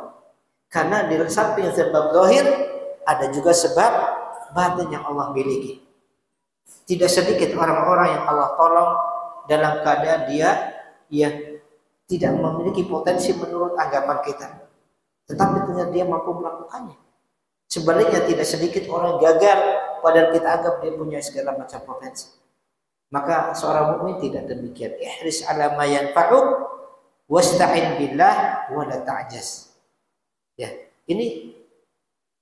Karena di samping sebab zahir ada juga sebab batin yang Allah miliki. Tidak sedikit orang-orang yang Allah tolong dalam keadaan dia tidak memiliki potensi menurut anggapan kita, tetapi ternyata dia mampu melakukannya. Sebaliknya tidak sedikit orang gagal padahal kita anggap dia punya segala macam potensi. Maka seorang mukmin tidak demikian. Ihris ala ma yanfa'uk wasta'in billah wa la ta'jaz. Ya, ini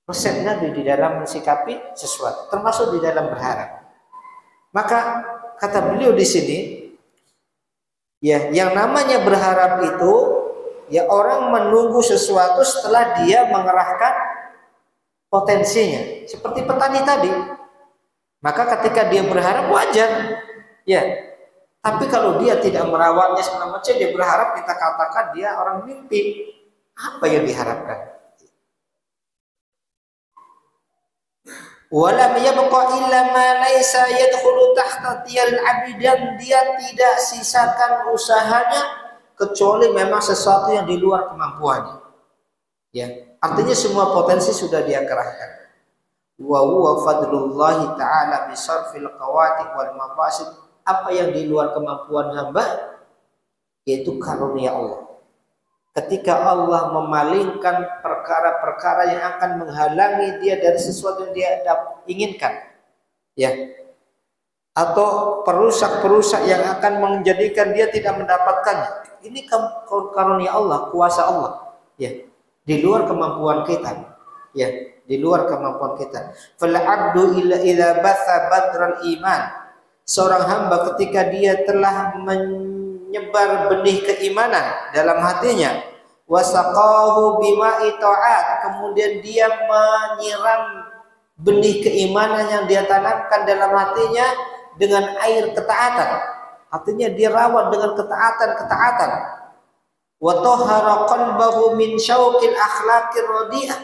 resep Nabi di dalam mensikapi sesuatu, termasuk di dalam berharap. Maka kata beliau di sini, ya, yang namanya berharap itu ya orang menunggu sesuatu setelah dia mengerahkan potensinya. Seperti petani tadi. Maka ketika dia berharap wajar. Ya. Tapi kalau dia tidak merawatnya segala macam, dia berharap, kita katakan dia orang mimpi. Apa yang diharapkan? Walam yabqa illa ma laysa yadkhulu tahta tiyal abidan, dia tidak sisakan usahanya kecuali memang sesuatu yang di luar kemampuannya. Ya, artinya semua potensi sudah dia kerahkan. Wa huwa fadlullahi ta'ala bi sarfil qawati wal mafasid. Apa yang di luar kemampuan hamba yaitu karunia Allah. Ketika Allah memalingkan perkara-perkara yang akan menghalangi dia dari sesuatu yang dia inginkan, ya, atau perusak-perusak yang akan menjadikan dia tidak mendapatkannya, ini karunia Allah, kuasa Allah, ya, di luar kemampuan kita, ya, di luar kemampuan kita. Fal abdu ila batha badral iman, seorang hamba ketika dia telah menyebar benih keimanan dalam hatinya, wasaqahu bima'i ta'at, kemudian dia menyiram benih keimanan yang dia tanamkan dalam hatinya dengan air ketaatan. Artinya dia rawat dengan ketaatan. Wa tahhara qalbahu min syauqil akhlaqir radiyah,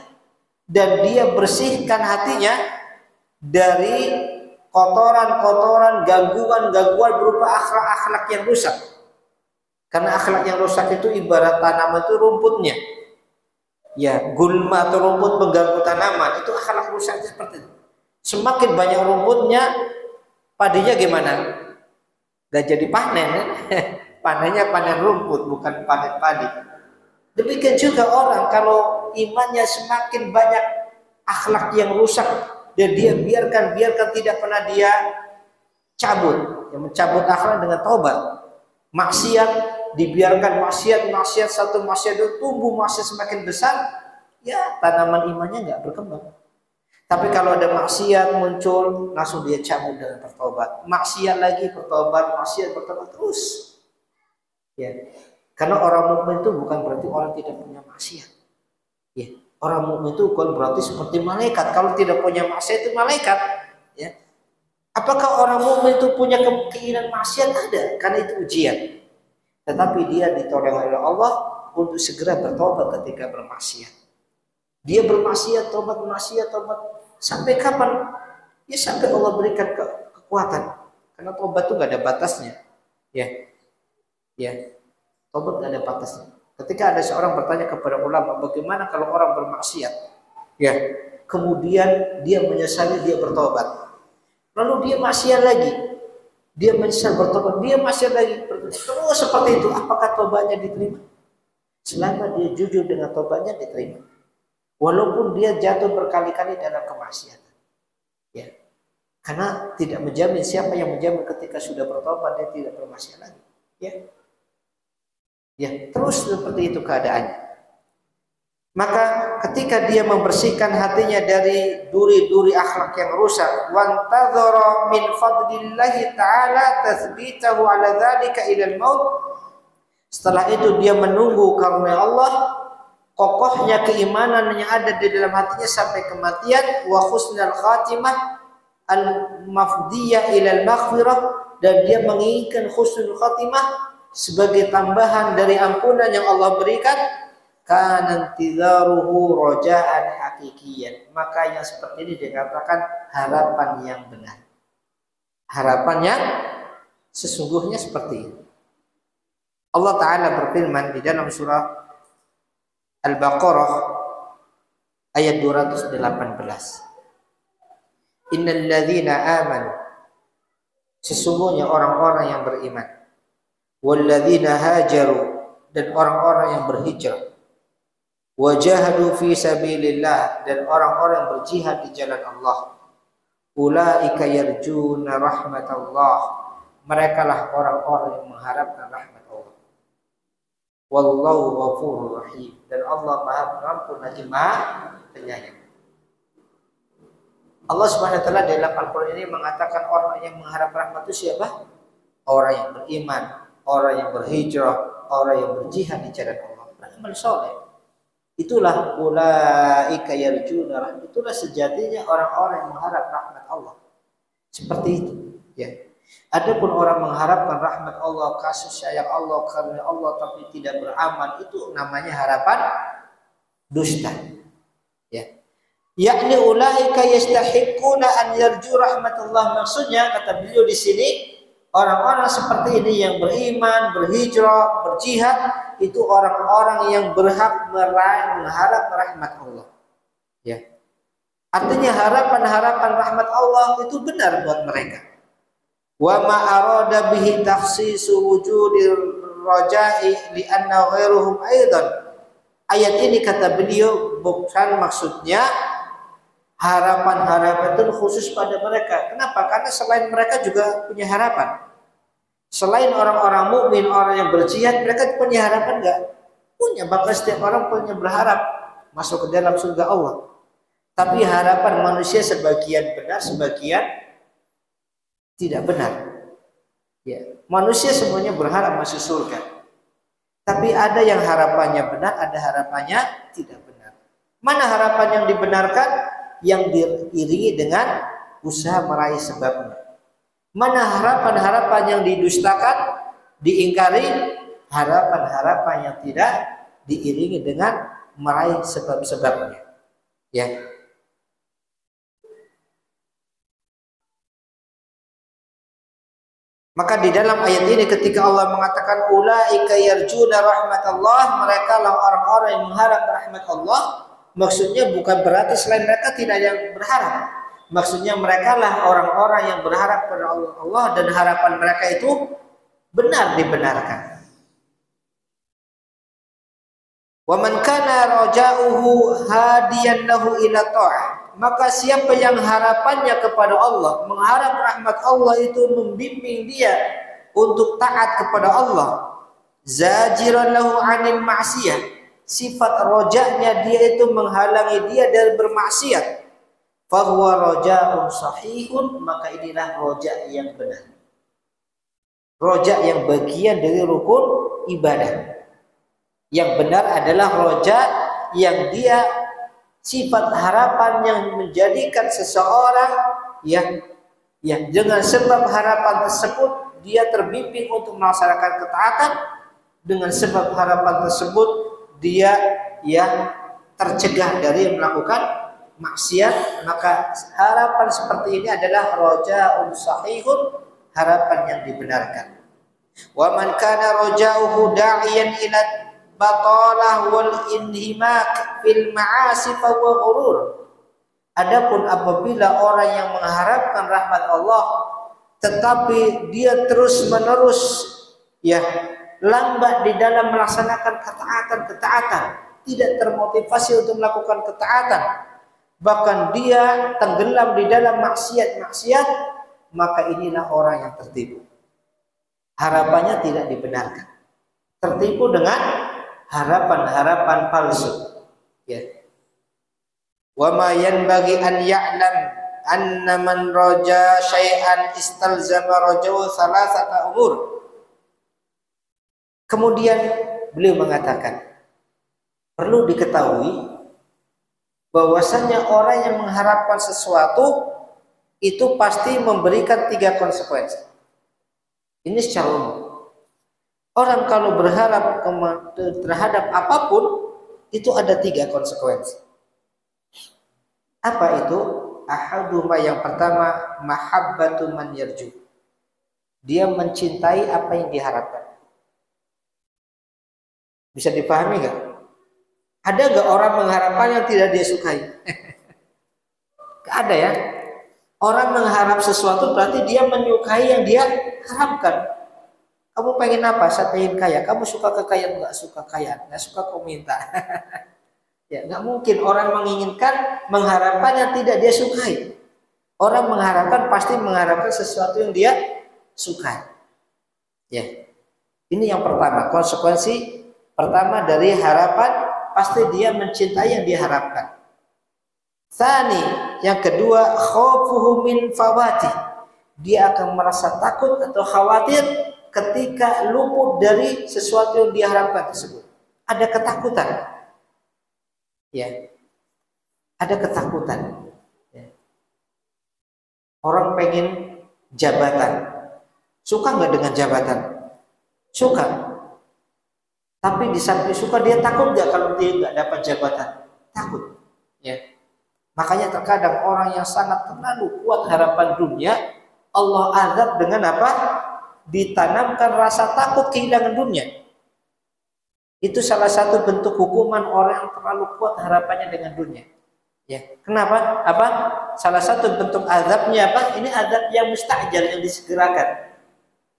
dan dia bersihkan hatinya dari kotoran-kotoran, gangguan-gangguan berupa akhlak-akhlak yang rusak. Karena akhlak yang rusak itu ibarat tanaman itu rumputnya. Ya, gulma atau rumput pengganggu tanaman, itu akhlak rusak seperti itu. Semakin banyak rumputnya, padinya gimana? Gak jadi panen. Panennya panen rumput, bukan panen padi. Demikian juga orang kalau imannya semakin banyak akhlak yang rusak, dan dia biarkan tidak pernah dia cabut. Yang mencabut akhlak dengan taubat. Maksiat dibiarkan, maksiat satu maksiat itu tumbuh, maksiat semakin besar, ya tanaman imannya nggak berkembang. Tapi kalau ada maksiat muncul, langsung dia cabut dengan bertobat. Maksiat lagi bertobat, maksiat bertobat terus. Ya, karena orang mukmin itu bukan berarti orang tidak punya maksiat. Ya, orang mukmin itu bukan berarti seperti malaikat. Kalau tidak punya maksiat itu malaikat. Ya, apakah orang mukmin itu punya keinginan maksiat? Ada, karena itu ujian. Tetapi dia ditolong oleh Allah untuk segera bertobat ketika bermaksiat. Dia bermaksiat, tobat. Sampai kapan? Ya sampai Allah berikan kekuatan. Karena tobat itu gak ada batasnya. Ya, tobat gak ada batasnya. Ketika ada seorang bertanya kepada ulama, bagaimana kalau orang bermaksiat? Ya, kemudian dia menyesali, dia bertobat. Lalu dia maksiat lagi. dia menyesal bertobat, dia masih lagi terus seperti itu, apakah tobatnya diterima? Selama dia jujur dengan tobatnya diterima, walaupun dia jatuh berkali-kali dalam kemaksiatan. Ya, karena tidak menjamin, siapa yang menjamin ketika sudah bertobat dia tidak bermaksiat lagi. Ya, terus seperti itu keadaannya. Maka ketika dia membersihkan hatinya dari duri-duri akhlak yang rusak, wantadzara min fadlillahi ta'ala tathbitahu ala dzalika ila al-maut, setelah itu dia menunggu karunia Allah, kokohnya keimanan yang ada di dalam hatinya sampai kematian, wa husnul khatimah al-mafdiyah ila al-maghfirah, dan dia menginginkan husnul khatimah sebagai tambahan dari ampunan yang Allah berikan. Kana intizaruhu raja'an hakikiyan, maka yang seperti ini dikatakan harapan yang benar, harapan yang sesungguhnya seperti ini. Allah Ta'ala berfirman di dalam surah Al-Baqarah ayat 218, innal ladzina amanu, sesungguhnya orang-orang yang beriman, wal ladzina hajaru, dan orang-orang yang berhijrah, wajahadu fi sabilillah, dan orang-orang yang berjihad di jalan Allah, ulaika yarjuna rahmatallah, mereka lah orang-orang yang mengharapkan rahmat Allah, wallahu ghafurur rahim, dan Allah Maha Pengampun lagi Maha Penyayang. Allah Subhanahu wa taala dalam Al-Qur'an ini mengatakan orang yang mengharap rahmat itu siapa? Orang yang beriman, orang yang berhijrah, orang yang berjihad di jalan Allah, beramal saleh. Itulah ulaika yarjuna rahmat, itulah sejatinya orang-orang yang mengharap rahmat Allah. Seperti itu, ya. Adapun orang mengharapkan rahmat Allah, kasih sayang Allah, karena Allah tapi tidak beramal, itu namanya harapan dusta. Ya. Yakni ulaika yastahiquna an yarju rahmatullah, maksudnya kata beliau di sini, orang-orang seperti ini yang beriman, berhijrah, berjihad, itu orang-orang yang berhak mengharap rahmat Allah. Ya. Artinya harapan-harapan rahmat Allah itu benar buat mereka. Wa ma arada bihi takhsisu wujudir raja'i li anna ghairuhum aidan. Ayat ini kata beliau bukan maksudnya harapan-harapan itu khusus pada mereka. Kenapa? Karena selain mereka juga punya harapan. Selain orang-orang mukmin, orang yang berjihad, mereka punya harapan enggak? Punya. Bahkan setiap orang punya berharap masuk ke dalam surga Allah. Tapi harapan manusia sebagian benar, sebagian tidak benar. Ya, manusia semuanya berharap masuk surga. Tapi ada yang harapannya benar, ada harapannya tidak benar. Mana harapan yang dibenarkan? Yang diiringi dengan usaha meraih sebabnya. Mana harapan-harapan yang didustakan, diingkari, harapan-harapan yang tidak diiringi dengan meraih sebab-sebabnya. Ya. Maka di dalam ayat ini ketika Allah mengatakan ulaika yarjuna rahmatallah, mereka lah orang-orang yang mengharap rahmat Allah, maksudnya bukan berarti selain mereka tidak ada yang berharap. Maksudnya mereka lah orang-orang yang berharap pada Allah dan harapan mereka itu benar dibenarkan. Wa man kana raja'uhu hadiyan lahu ila ta'ah, maka siapa yang harapannya kepada Allah, mengharap rahmat Allah itu membimbing dia untuk taat kepada Allah, zajiran lahu 'anil ma'siyah, sifat roja'nya dia itu menghalangi dia dari bermaksiat, fahuwa roja'un sahihun, maka inilah roja' yang benar, roja' yang bagian dari rukun ibadah. Yang benar adalah roja' yang dia sifat harapan yang menjadikan seseorang yang dengan sebab harapan tersebut dia terbimbing untuk melaksanakan ketaatan, dengan sebab harapan tersebut dia yang tercegah dari melakukan maksiat. Maka harapan seperti ini adalah roja'un sahihun, harapan yang dibenarkan. Wa man kana roja'uhu da'iyan ila batalah wal inhimak fil ma'asi fa huwa ghurur. Adapun apabila orang yang mengharapkan rahmat Allah tetapi dia terus-menerus ya lambat di dalam melaksanakan ketaatan, tidak termotivasi untuk melakukan ketaatan, bahkan dia tenggelam di dalam maksiat, maka inilah orang yang tertipu. Harapannya tidak dibenarkan. Tertipu dengan harapan-harapan palsu. Ya. Wa ma yanbaghi an ya'lam anna man raja syai'an istalzama rajau salasata umur. Kemudian beliau mengatakan, perlu diketahui bahwasanya orang yang mengharapkan sesuatu itu pasti memberikan 3 konsekuensi. Ini secara umum. Orang kalau berharap terhadap apapun itu ada 3 konsekuensi. Apa itu? Ahaduma, yang pertama, mahabbatu man yarju. Dia mencintai apa yang diharapkan. Bisa dipahami nggak? Ada nggak orang mengharapkan yang tidak dia sukai? Nggak ada ya. Orang mengharap sesuatu berarti dia menyukai yang dia harapkan. Kamu pengen apa? Saya pengen kaya. Kamu suka kekayaan? Nggak suka kaya. Nggak suka kau minta. Ya, nggak mungkin orang menginginkan, mengharapkan yang tidak dia sukai. Orang mengharapkan pasti mengharapkan sesuatu yang dia sukai. Ya, ini yang pertama. Konsekuensi pertama dari harapan, pasti dia mencintai yang diharapkan. Tsani, yang kedua, khaufuhu min fawati. Dia akan merasa takut atau khawatir ketika luput dari sesuatu yang diharapkan tersebut. Ada ketakutan. Ya. Ada ketakutan. Ya. Orang pengen jabatan. Suka nggak dengan jabatan? Suka. Tapi di samping suka, dia takut nggak kalau dia nggak dapat jabatan? Takut. Ya. Makanya terkadang orang yang sangat terlalu kuat harapan dunia, Allah azab dengan apa? Ditanamkan rasa takut kehilangan dunia. Itu salah satu bentuk hukuman orang yang terlalu kuat harapannya dengan dunia. Ya, kenapa? Apa? Salah satu bentuk azabnya apa? Ini azab yang mustajal, yang disegerakan.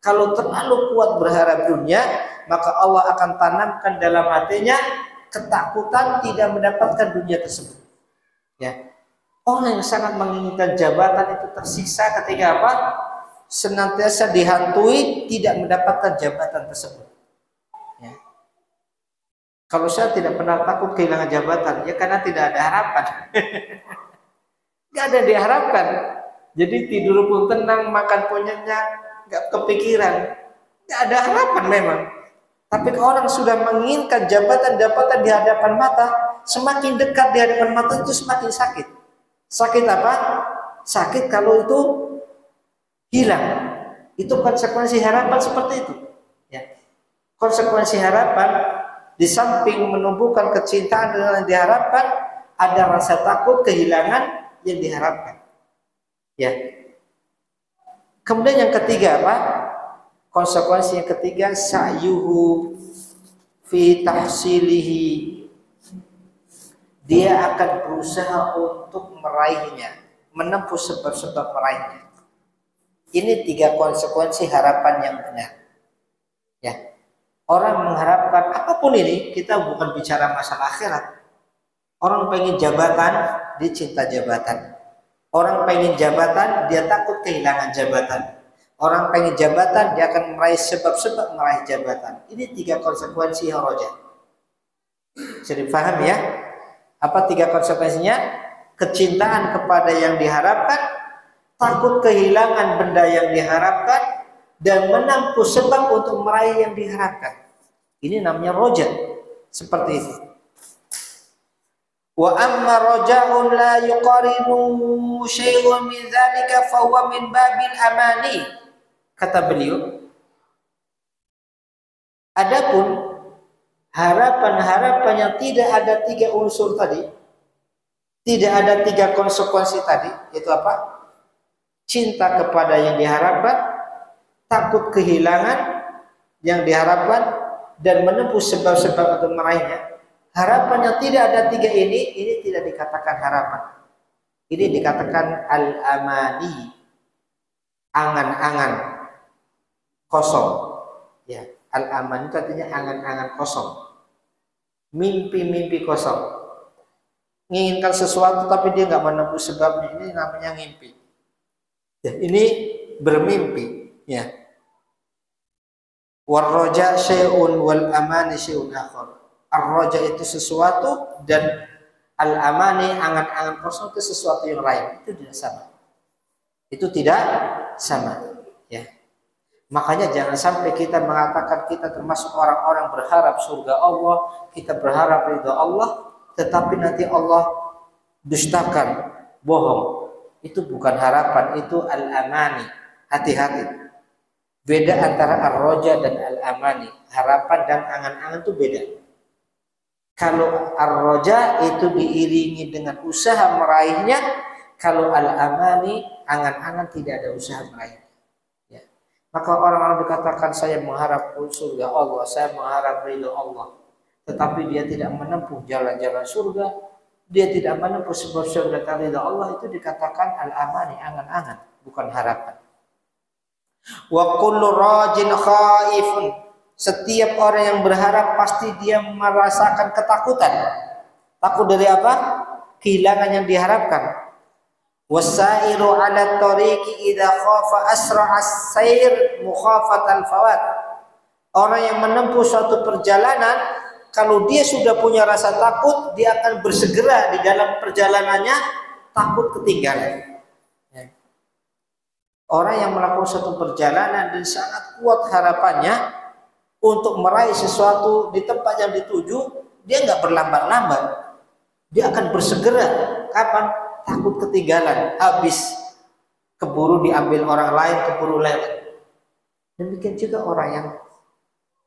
Kalau terlalu kuat berharap dunia, maka Allah akan tanamkan dalam hatinya ketakutan tidak mendapatkan dunia tersebut. Ya. Orang yang sangat menginginkan jabatan itu tersiksa ketika apa? Senantiasa dihantui tidak mendapatkan jabatan tersebut. Ya. Kalau saya tidak pernah takut kehilangan jabatan, ya karena tidak ada harapan. Gak ada diharapkan. Jadi tidur pun tenang, makan pun nyenyak, gak kepikiran. Gak ada harapan memang. Tapi kalau orang sudah menginginkan jabatan-jabatan di hadapan mata, semakin dekat di hadapan mata itu semakin sakit. Sakit apa? Sakit kalau itu hilang. Itu konsekuensi harapan seperti itu. Ya. Konsekuensi harapan di samping menumbuhkan kecintaan dengan yang diharapkan, ada rasa takut kehilangan yang diharapkan. Ya. Kemudian yang ketiga apa? Konsekuensi yang ketiga, sa'yuhu fi tahsilihi. Dia akan berusaha untuk meraihnya, menempuh sebab-sebab meraihnya. Ini 3 konsekuensi harapan yang benar. Ya. Orang mengharapkan apapun ini, kita bukan bicara masalah akhirat. Orang pengen jabatan, dia cinta jabatan. Orang pengen jabatan, dia takut kehilangan jabatan. Orang pengen jabatan, dia akan meraih sebab-sebab meraih jabatan. Ini 3 konsekuensi haraja. Bisa dipaham ya? Apa 3 konsekuensinya? Kecintaan kepada yang diharapkan, takut kehilangan benda yang diharapkan, dan menempuh sebab untuk meraih yang diharapkan. Ini namanya roja. Seperti itu. Wa amma raja'un la yuqarinu syai'un min dzalika fa huwa min babil amani. Kata beliau, adapun harapan-harapan yang tidak ada 3 unsur tadi, tidak ada 3 konsekuensi tadi, itu apa? Cinta kepada yang diharapkan, takut kehilangan yang diharapkan, dan menempuh sebab-sebab untuk meraihnya. Harapan yang tidak ada 3 ini tidak dikatakan harapan. Ini dikatakan al-amani. angan-angan kosong. Ya, al-aman itu artinya angan-angan kosong. Mimpi-mimpi kosong. Menginginkan sesuatu tapi dia nggak menempuh sebabnya, ini namanya mimpi. Ya, ini bermimpi. Ya. War-raja syai'un wal amani syai'un akhar. Ar-raja itu sesuatu dan al-amani angan-angan kosong itu sesuatu yang lain. Itu tidak sama. Itu tidak sama. Ya. Makanya jangan sampai kita mengatakan kita termasuk orang-orang berharap surga Allah, kita berharap ridha Allah, tetapi nanti Allah dustakan, bohong. Itu bukan harapan, itu al-amani. Hati-hati. Beda antara ar-raja dan al-amani. Harapan dan angan-angan itu beda. Kalau ar-raja itu diiringi dengan usaha meraihnya, kalau al-amani angan-angan tidak ada usaha meraihnya. Ya. Maka orang-orang dikatakan saya mengharap surga Allah, saya mengharap ridha Allah, tetapi dia tidak menempuh jalan-jalan surga, dia tidak menempuh sebab surga dan ridha Allah, itu dikatakan al-amani, angan-angan, bukan harapan. Wa kullu rajin khaifun, setiap orang yang berharap pasti dia merasakan ketakutan. Takut dari apa? Kehilangan yang diharapkan. Wasairu 'ala tariqi idza khafa asra'a as-sair mukhafatan fawat. Orang yang menempuh suatu perjalanan, kalau dia sudah punya rasa takut, dia akan bersegera di dalam perjalanannya, takut ketinggalan. Orang yang melakukan suatu perjalanan dan sangat kuat harapannya untuk meraih sesuatu di tempat yang dituju, dia nggak berlambat-lambat. Dia akan bersegera. Kapan? Takut ketinggalan, habis, keburu diambil orang lain, keburu lewat. Demikian juga orang yang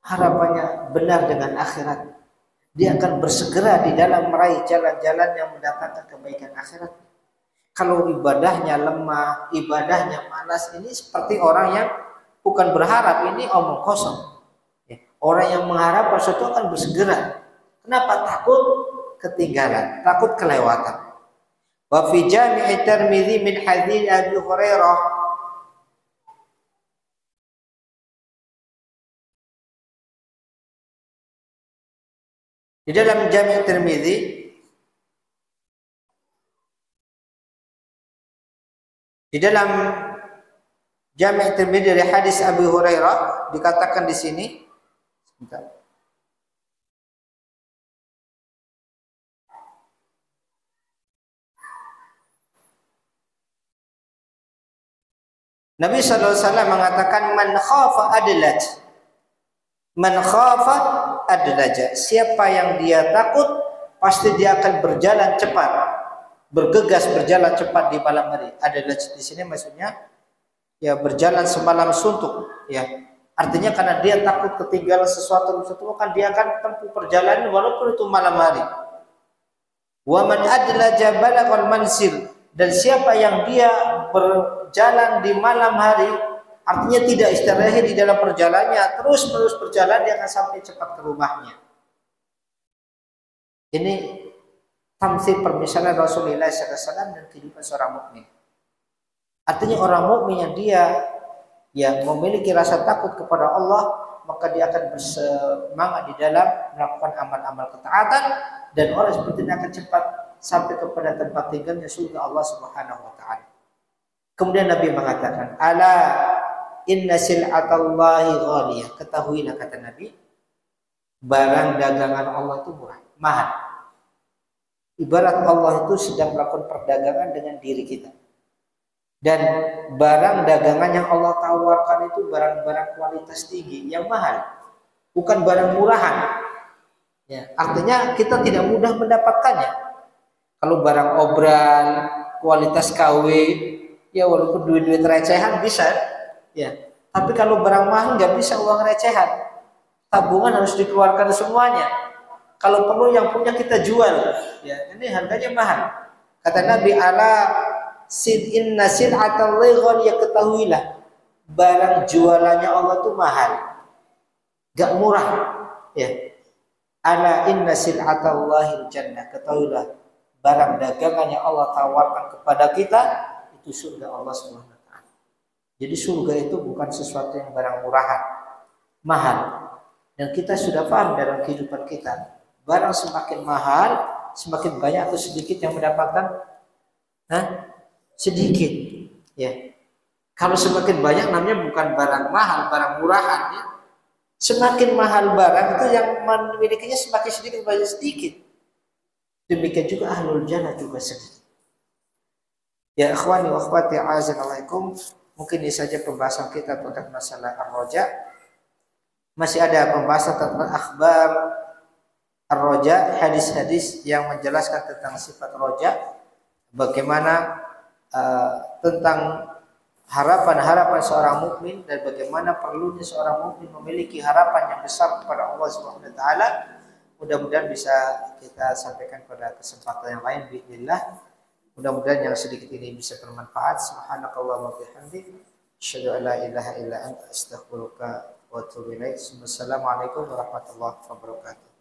harapannya benar dengan akhirat, dia akan bersegera di dalam meraih jalan-jalan yang mendatangkan kebaikan akhirat. Kalau ibadahnya lemah, ibadahnya malas, ini seperti orang yang bukan berharap, ini omong kosong. Orang yang mengharap sesuatu akan bersegera. Kenapa? Takut ketinggalan, takut kelewatan. Wa fi Jami' Tirmidzi min hadits Abi Hurairah, di dalam Jami' Tirmidzi dari hadis Abi Hurairah dikatakan di sini, sebentar. Nabi SAW mengatakan man khafa adlaj. Man khafa adlaj. Siapa yang dia takut pasti dia akan berjalan cepat. Bergegas berjalan cepat di malam hari. Adlaj di sini maksudnya ya berjalan semalam suntuk, ya. Artinya karena dia takut ketinggalan sesuatu, kan dia akan tempuh perjalanan walaupun itu malam hari. Wa man adlaja balaghal mansir. Dan siapa yang dia berjalan di malam hari, artinya tidak istirahat di dalam perjalanannya, terus-menerus berjalan, dia akan sampai cepat ke rumahnya. Ini tamtsil permisalan Rasulullah SAW dan kehidupan seorang mukmin. Artinya orang mukmin yang dia yang memiliki rasa takut kepada Allah, maka dia akan bersemangat di dalam melakukan amal-amal ketaatan, dan orang seperti ini akan cepat sampai kepada tempat tinggalnya surga Allah Subhanahu wa taala. Kemudian Nabi mengatakan, ala inna sil'atallahi ghaliyah. Ketahuilah, kata Nabi, barang dagangan Allah itu murah, mahal. Ibarat Allah itu sedang melakukan perdagangan dengan diri kita. Dan barang dagangan yang Allah tawarkan itu barang-barang kualitas tinggi yang mahal, bukan barang murahan. Ya, artinya kita tidak mudah mendapatkannya. Kalau barang obral, kualitas KW, ya walaupun duit-duit recehan bisa, ya. Tapi kalau barang mahal nggak bisa uang recehan. Tabungan harus dikeluarkan semuanya. Kalau perlu yang punya kita jual, ya. Ini harganya mahal. Kata Nabi, ala inna sil'atallahi ghaliyah, ketahuilah barang jualannya Allah itu mahal, nggak murah, ya. Ala inna sil'atallahi jannah, ketahuilah barang dagangan yang Allah tawarkan kepada kita itu surga Allah Subhanahu wa taala. Jadi surga itu bukan sesuatu yang barang murahan, mahal. Dan kita sudah paham dalam kehidupan kita, barang semakin mahal, semakin banyak atau sedikit yang mendapatkan, sedikit. Ya. Kalau semakin banyak namanya bukan barang mahal, barang murahan. Ya. Semakin mahal barang itu yang memilikinya semakin sedikit banyak sedikit. Demikian juga ahlul jannah juga sedikit. Ya ikhwani wa akhwati a'azanallahu, mungkin ini saja pembahasan kita tentang masalah ar-roja. Masih ada pembahasan tentang akhbar ar-roja, hadis-hadis yang menjelaskan tentang sifat roja, bagaimana tentang harapan-harapan seorang mukmin dan bagaimana perlunya seorang mukmin memiliki harapan yang besar kepada Allah Subhanahu wa taala. Mudah-mudahan bisa kita sampaikan pada kesempatan yang lain bismillah. Mudah-mudahan yang sedikit ini bisa bermanfaat. Subhanakallahumma wa bihamdik, asyhadu an la ilaha illa anta, astaghfiruka wa atubu ilaik. Wassalamualaikum warahmatullahi wabarakatuh.